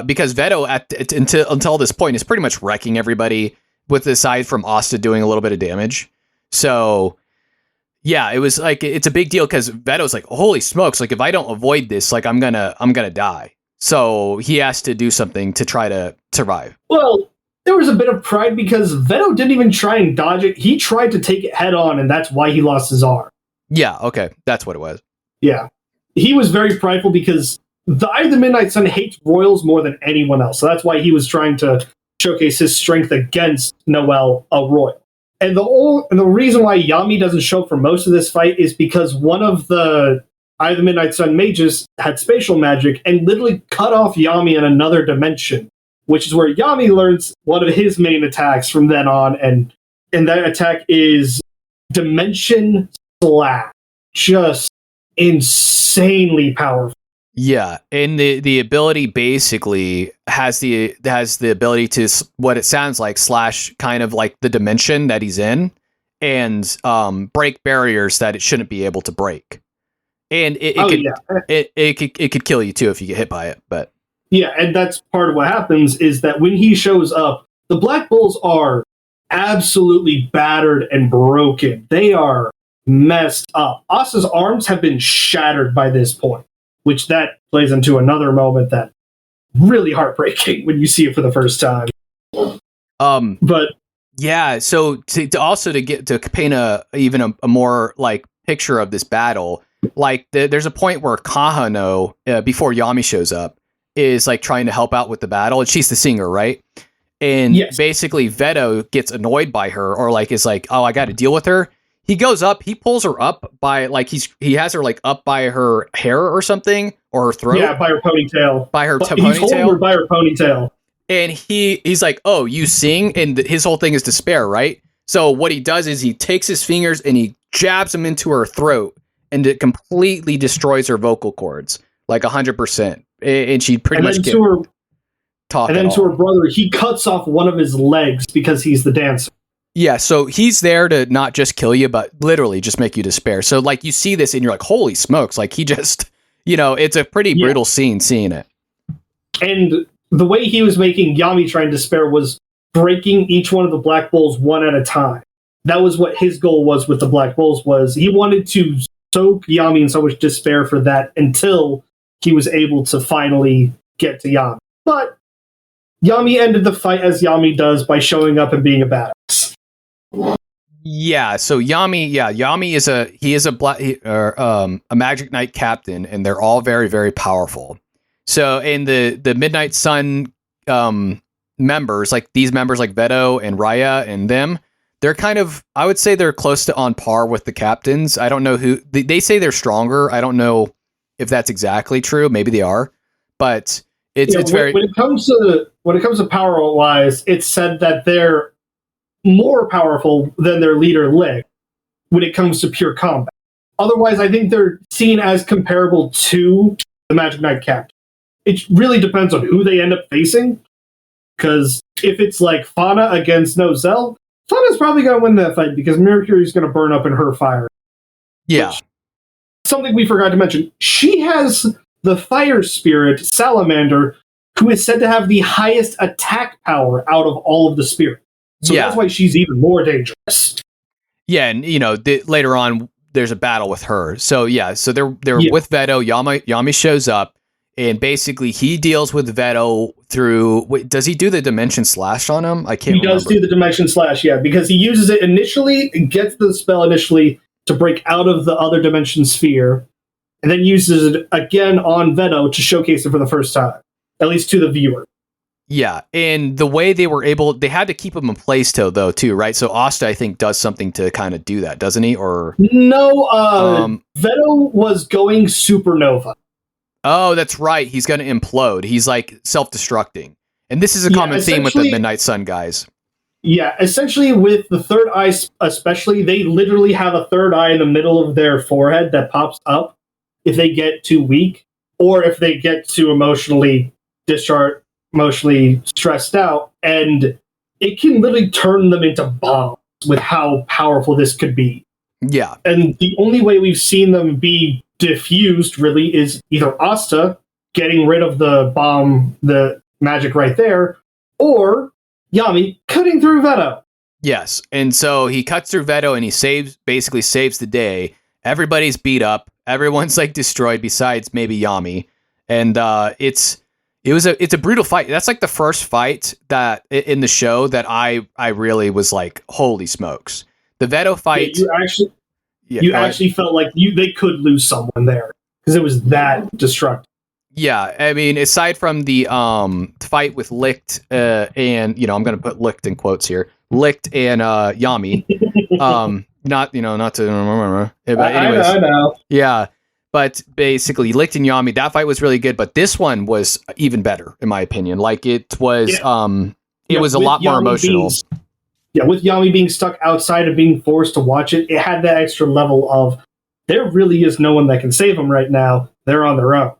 Because Veto until this point is pretty much wrecking everybody, with aside from Asta doing a little bit of damage. So yeah, it was like, it's a big deal because Veto's like, holy smokes, like if I don't avoid this, like I'm gonna die. So he has to do something to try to survive. Well, there was a bit of pride because Veto didn't even try and dodge it. He tried to take it head on, and that's why he lost his arm. Yeah, okay, that's what it was. Yeah, he was very prideful because the Eye of the Midnight Sun hates royals more than anyone else. So that's why he was trying to showcase his strength against Noelle, a royal. And the reason why Yami doesn't show up for most of this fight is because one of the Eye of the Midnight Sun mages had spatial magic and literally cut off Yami in another dimension, which is where Yami learns one of his main attacks from then on. And that attack is Dimension Slash. Just insanely powerful. Yeah, and the ability basically has the ability to what it sounds like slash kind of like the dimension that he's in, and break barriers that it shouldn't be able to break. And it could kill you too if you get hit by it. But yeah, and that's part of what happens is that when he shows up, the Black Bulls are absolutely battered and broken. They are messed up. Asta's arms have been shattered by this point, which that plays into another moment that really heartbreaking when you see it for the first time. But yeah, so to also to get to paint a more like picture of this battle, like there's a point where Kahano before Yami shows up is like trying to help out with the battle, and she's the singer, right? And basically Veto gets annoyed by her, or like is like, oh, I got to deal with her. He goes up, he pulls her up by like he has her like up by her hair or something, or her throat. Yeah, by her ponytail. He's holding her by her ponytail. And he's like, oh, you sing? And his whole thing is despair, right? So what he does is he takes his fingers and he jabs them into her throat, and it completely destroys her vocal cords, like 100%. And she pretty much can't talk at all. And then to her brother, he cuts off one of his legs because he's the dancer. Yeah, so he's there to not just kill you, but literally just make you despair. So like you see this and you're like, holy smokes, like he just, it's a pretty brutal scene seeing it. And the way he was making Yami try and despair was breaking each one of the Black Bulls one at a time. That was what his goal was with the Black Bulls, was he wanted to soak Yami in so much despair for that until he was able to finally get to Yami. But Yami ended the fight as Yami does by showing up and being a badass. Yeah, so Yami is a Magic Knight captain, and they're all very, very powerful. So in the Midnight Sun members, like these members like Veto and Raya and them, they're kind of, I would say they're close to on par with the captains. I don't know who they say they're stronger. I don't know if that's exactly true. Maybe they are, but it's very when it comes to power wise, it's said that they're more powerful than their leader Lick when it comes to pure combat. Otherwise, I think they're seen as comparable to the Magic Knight captain. It really depends on who they end up facing, because if it's like Fauna against Nozel, Fauna's probably going to win that fight because Mercury's going to burn up in her fire. Yeah. Something we forgot to mention, she has the fire spirit Salamander, who is said to have the highest attack power out of all of the spirits. So that's why she's even more dangerous. Yeah, and later on there's a battle with her. So so they're with Veto. Yami shows up, and basically he deals with Veto through. Wait, does he do the Dimension Slash on him? I can't. He does do the Dimension Slash, because he uses it initially, gets the spell initially to break out of the other dimension sphere, and then uses it again on Veto to showcase it for the first time, at least to the viewer. Yeah, and the way they had to keep him in place though too, right? So Asta, I think, does something to kind of do that, doesn't he? Or no, Veto was going supernova. Oh, that's right. He's going to implode. He's like self-destructing. And this is a common theme with the Midnight Sun guys. Yeah, essentially with the third eye especially, they literally have a third eye in the middle of their forehead that pops up if they get too weak, or if they get too emotionally stressed out, and it can literally turn them into bombs with how powerful this could be. Yeah. And the only way we've seen them be diffused really is either Asta getting rid of the bomb, the magic right there, or Yami cutting through Veto. Yes. And so he cuts through Veto and he basically saves the day. Everybody's beat up. Everyone's like destroyed besides maybe Yami. And it's a brutal fight. That's like the first fight that in the show that I really was like, holy smokes. The Veto fight. You actually felt like they could lose someone there because it was that destructive. Yeah, I mean, aside from the fight with Licht and I'm going to put Licht in quotes here, Licht and Yami, not to remember, but anyways, I know. Yeah, but basically Licht and Yami, that fight was really good, but this one was even better in my opinion. Like it was, it was a lot more emotional. With Yami being stuck outside and being forced to watch it, it had that extra level of there really is no one that can save them right now. They're on their own.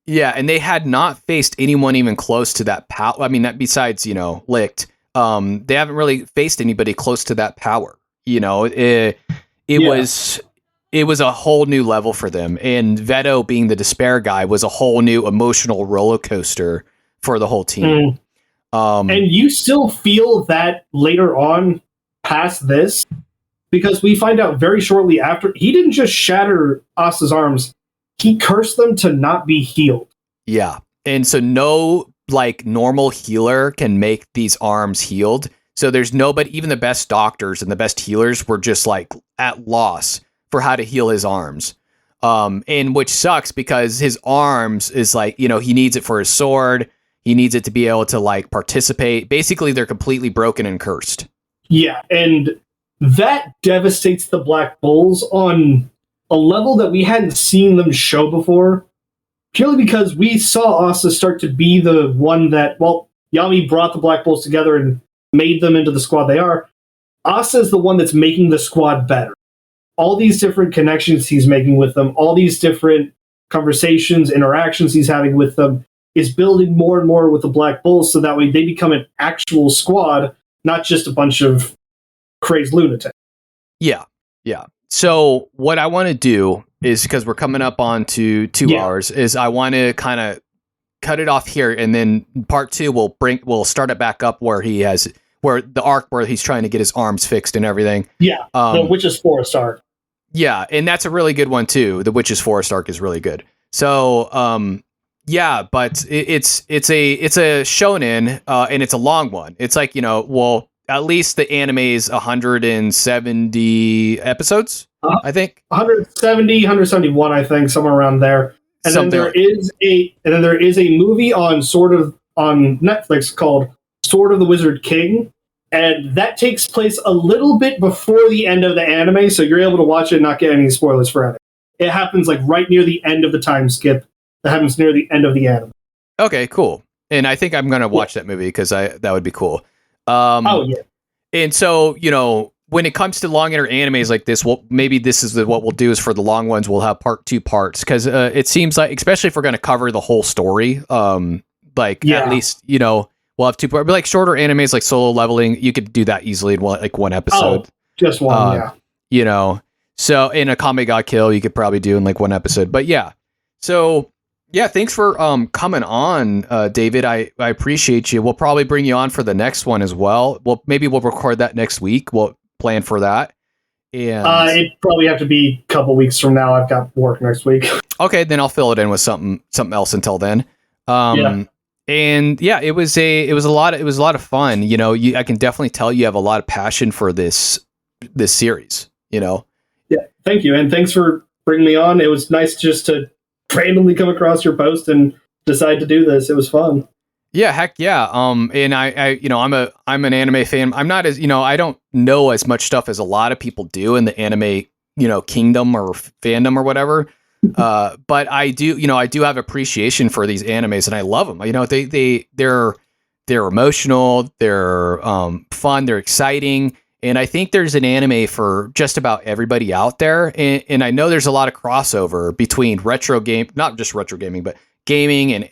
Yeah, and they had not faced anyone even close to that power. I mean, that besides, Licked, they haven't really faced anybody close to that power. It was a whole new level for them. And Veto being the despair guy was a whole new emotional roller coaster for the whole team. And you still feel that later on past this, because we find out very shortly after, he didn't just shatter Asta's arms, he cursed them to not be healed. Yeah. And so no normal healer can make these arms healed. So there's nobody, even the best doctors and the best healers were just at loss for how to heal his arms. And which sucks because his arms is he needs it for his sword. He needs it to be able to participate. Basically, they're completely broken and cursed. Yeah. And that devastates the Black Bulls on a level that we hadn't seen them show before. Purely because we saw Asta start to be the one that, Yami brought the Black Bulls together and made them into the squad they are. Asta is the one that's making the squad better. All these different connections he's making with them, all these different conversations, interactions he's having with them, is building more and more with the Black Bulls so that way they become an actual squad, not just a bunch of crazed lunatics. Yeah. So what I want to do is, because we're coming up on to 2 hours, is I want to kind of cut it off here, and then part 2 we'll start it back up where the arc where he's trying to get his arms fixed and everything. Yeah, the Witch's Forest arc. Yeah, and that's a really good one too. The Witch's Forest arc is really good. So but it's a shonen, and it's a long one. It's at least the anime is 170 episodes, I think. 170, 171, I think, somewhere around there. And then there is a movie on Netflix called Sword of the Wizard King, and that takes place a little bit before the end of the anime, so you're able to watch it and not get any spoilers for it. It happens right near the end of the time skip. That happens near the end of the anime. Okay, cool. And I think I'm gonna watch that movie because that would be cool. And so, when it comes to longer animes like this, maybe this is what we'll do is for the long ones, we'll have 2 parts, because it seems like, especially if we're going to cover the whole story, at least, we'll have 2 parts. But shorter animes like Solo Leveling, you could do that easily in one episode. Just one, So in a Kame ga Kill, you could probably do in 1 episode. But yeah. So yeah, thanks for coming on, David. I appreciate you. We'll probably bring you on for the next one as well. Maybe we'll record that next week. We'll plan for that. And it'd probably have to be a couple weeks from now. I've got work next week. Okay, then I'll fill it in with something else until then. And yeah, it was a lot of fun. I can definitely tell you have a lot of passion for this series. Yeah, thank you, and thanks for bringing me on. It was nice just to randomly come across your post and decide to do this. It was fun. Yeah, heck yeah. And I'm an anime fan. I'm not as, I don't know as much stuff as a lot of people do in the anime, kingdom or fandom or whatever. But I do have appreciation for these animes, and I love them. They're emotional, they're fun, they're exciting. And I think there's an anime for just about everybody out there. And I know there's a lot of crossover between not just retro gaming, but gaming and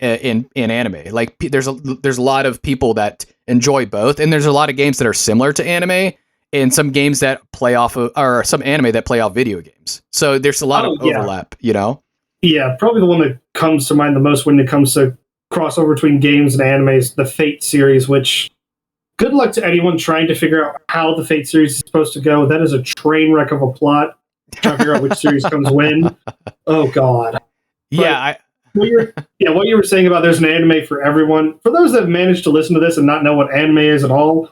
anime. There's a lot of people that enjoy both. And there's a lot of games that are similar to anime, and some games that play off of, or some anime that play off video games. So there's a lot of overlap, Yeah, probably the one that comes to mind the most when it comes to crossover between games and animes, the Fate series, which... good luck to anyone trying to figure out how the Fate series is supposed to go. That is a train wreck of a plot. Trying to figure out which series comes when. Oh, God. Yeah. What you were saying about there's an anime for everyone. For those that have managed to listen to this and not know what anime is at all,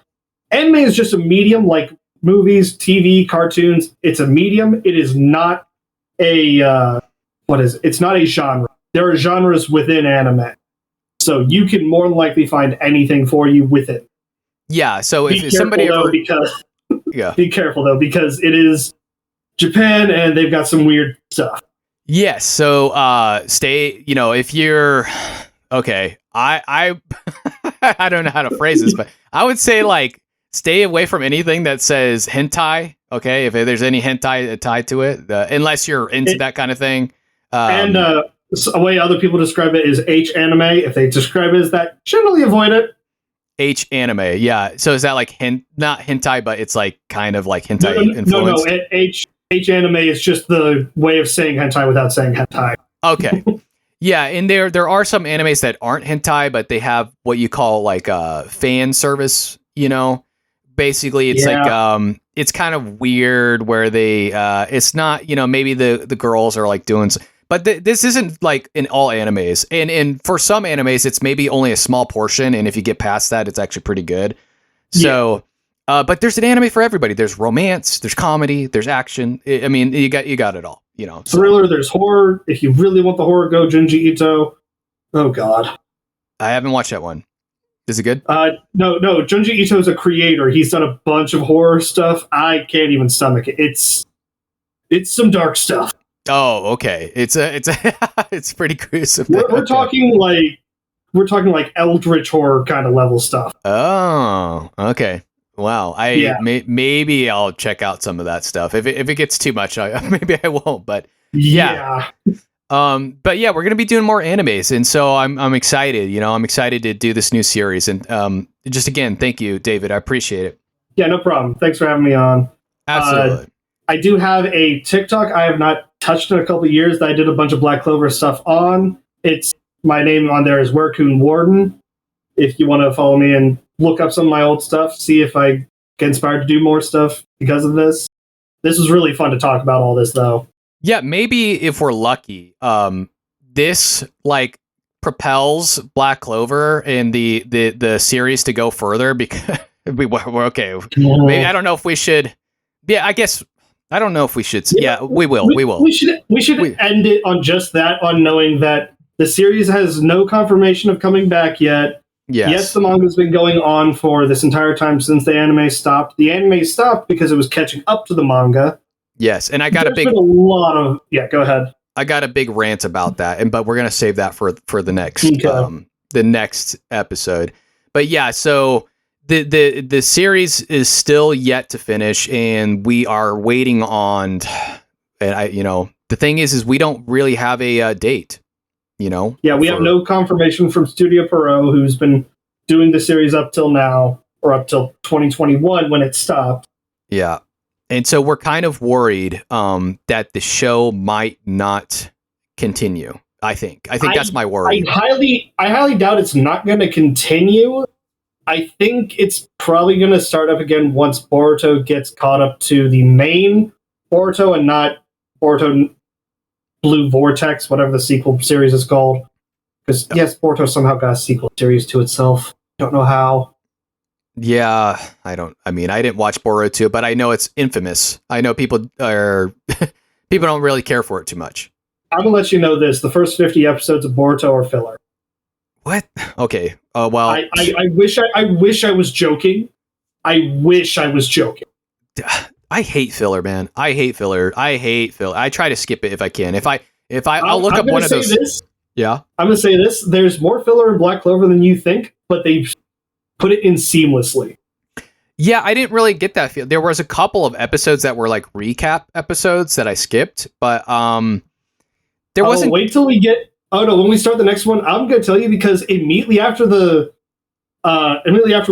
anime is just a medium like movies, TV, cartoons. It's a medium. It is not a... It's not a genre. There are genres within anime. So you can more than likely find anything for you with it. Yeah, so if somebody be careful though, because it is Japan and they've got some weird stuff. Yes, so stay. If you're okay, I I don't know how to phrase this, but I would say stay away from anything that says hentai. Okay, if there's any hentai tied to it, unless you're into that kind of thing. And a way other people describe it is H anime. If they describe it as that, generally avoid it. H anime, yeah. So is that like not hentai, but it's like kind of like hentai No, influenced? H anime is just the way of saying hentai without saying hentai. Okay. Yeah, and there are some animes that aren't hentai, but they have what you call like fan service, you know. Basically it's like it's kind of weird where they it's not, you know, maybe the girls are like doing but this isn't like in all animes. And for some animes it's maybe only a small portion, and if you get past that it's actually pretty good. So but there's an anime for everybody. There's romance, there's comedy, there's action. I mean, you got it all, you know. Thriller, there's horror. If you really want the horror, go Junji Ito. Oh God, I haven't watched that one. Is it good? No. Junji Ito is a creator. He's done a bunch of horror stuff. I can't even stomach it. It's some dark stuff. Oh, okay. It's it's pretty gruesome. We're talking like eldritch horror kind of level stuff. Oh, okay. Wow. Maybe I'll check out some of that stuff. If it gets too much, maybe I won't. But yeah. But yeah, we're gonna be doing more animes, and so I'm excited. You know, I'm excited to do this new series, and just again, thank you, David. I appreciate it. Yeah, no problem. Thanks for having me on. Absolutely. I do have a TikTok I have not touched in a couple of years that I did a bunch of Black Clover stuff on. It's my name on there is Wercoon Warden. If you want to follow me and look up some of my old stuff, see if I get inspired to do more stuff because of this. This was really fun to talk about all this, though. Yeah, maybe if we're lucky, this like propels Black Clover and the series to go further because we're okay. Maybe I don't know if we should. Yeah, I guess I don't know if we should. Yeah, we will. We should end it on just that, on knowing that the series has no confirmation of coming back yet. Yes, the manga's been going on for this entire time since the anime stopped. The anime stopped because it was catching up to the manga. Yes, and I got go ahead. I got a big rant about that, but we're gonna save that for the next episode. But yeah, so the series is still yet to finish, and we are waiting on. And the thing is we don't really have a date. We have no confirmation from Studio Pierrot, who's been doing the series up till now, or up till 2021 when it stopped. Yeah. And so we're kind of worried that the show might not continue. I think that's my worry. I highly doubt it's not going to continue. I think it's probably going to start up again once Boruto gets caught up to the main Boruto and not Boruto Blue Vortex, whatever the sequel series is called. Because yes, Boruto somehow got a sequel series to itself. Don't know how. Yeah, I didn't watch Boruto, but I know it's infamous. I know people don't really care for it too much. I'm gonna let you know this: the first 50 episodes of Boruto are filler. What? Okay. Well, I wish I was joking. I wish I was joking. I hate filler, man. I hate filler. I try to skip it if I can. I'll look up one of those. Yeah. I'm gonna say this: there's more filler in Black Clover than you think, but they put it in seamlessly. Yeah, I didn't really get that feel. There was a couple of episodes that were like recap episodes that I skipped, but there wasn't. Wait till we get. Oh no! When we start the next one, I'm going to tell you because immediately after we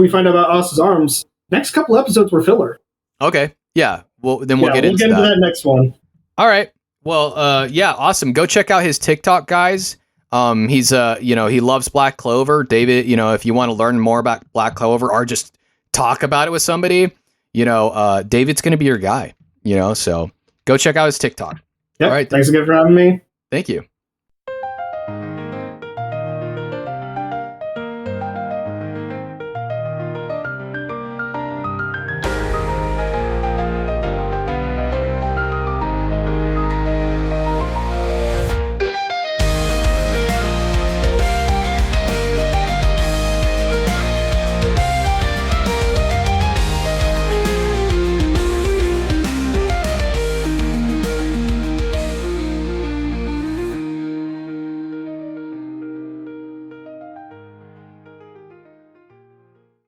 find out about Asta's arms, next couple episodes were filler. Okay. Yeah. Well, then we'll get into that next one. All right. Well, yeah, awesome. Go check out his TikTok, guys. He's he loves Black Clover. David, if you want to learn more about Black Clover or just talk about it with somebody, David's going to be your guy, so go check out his TikTok. Yep. All right. Thanks again for having me. Thank you.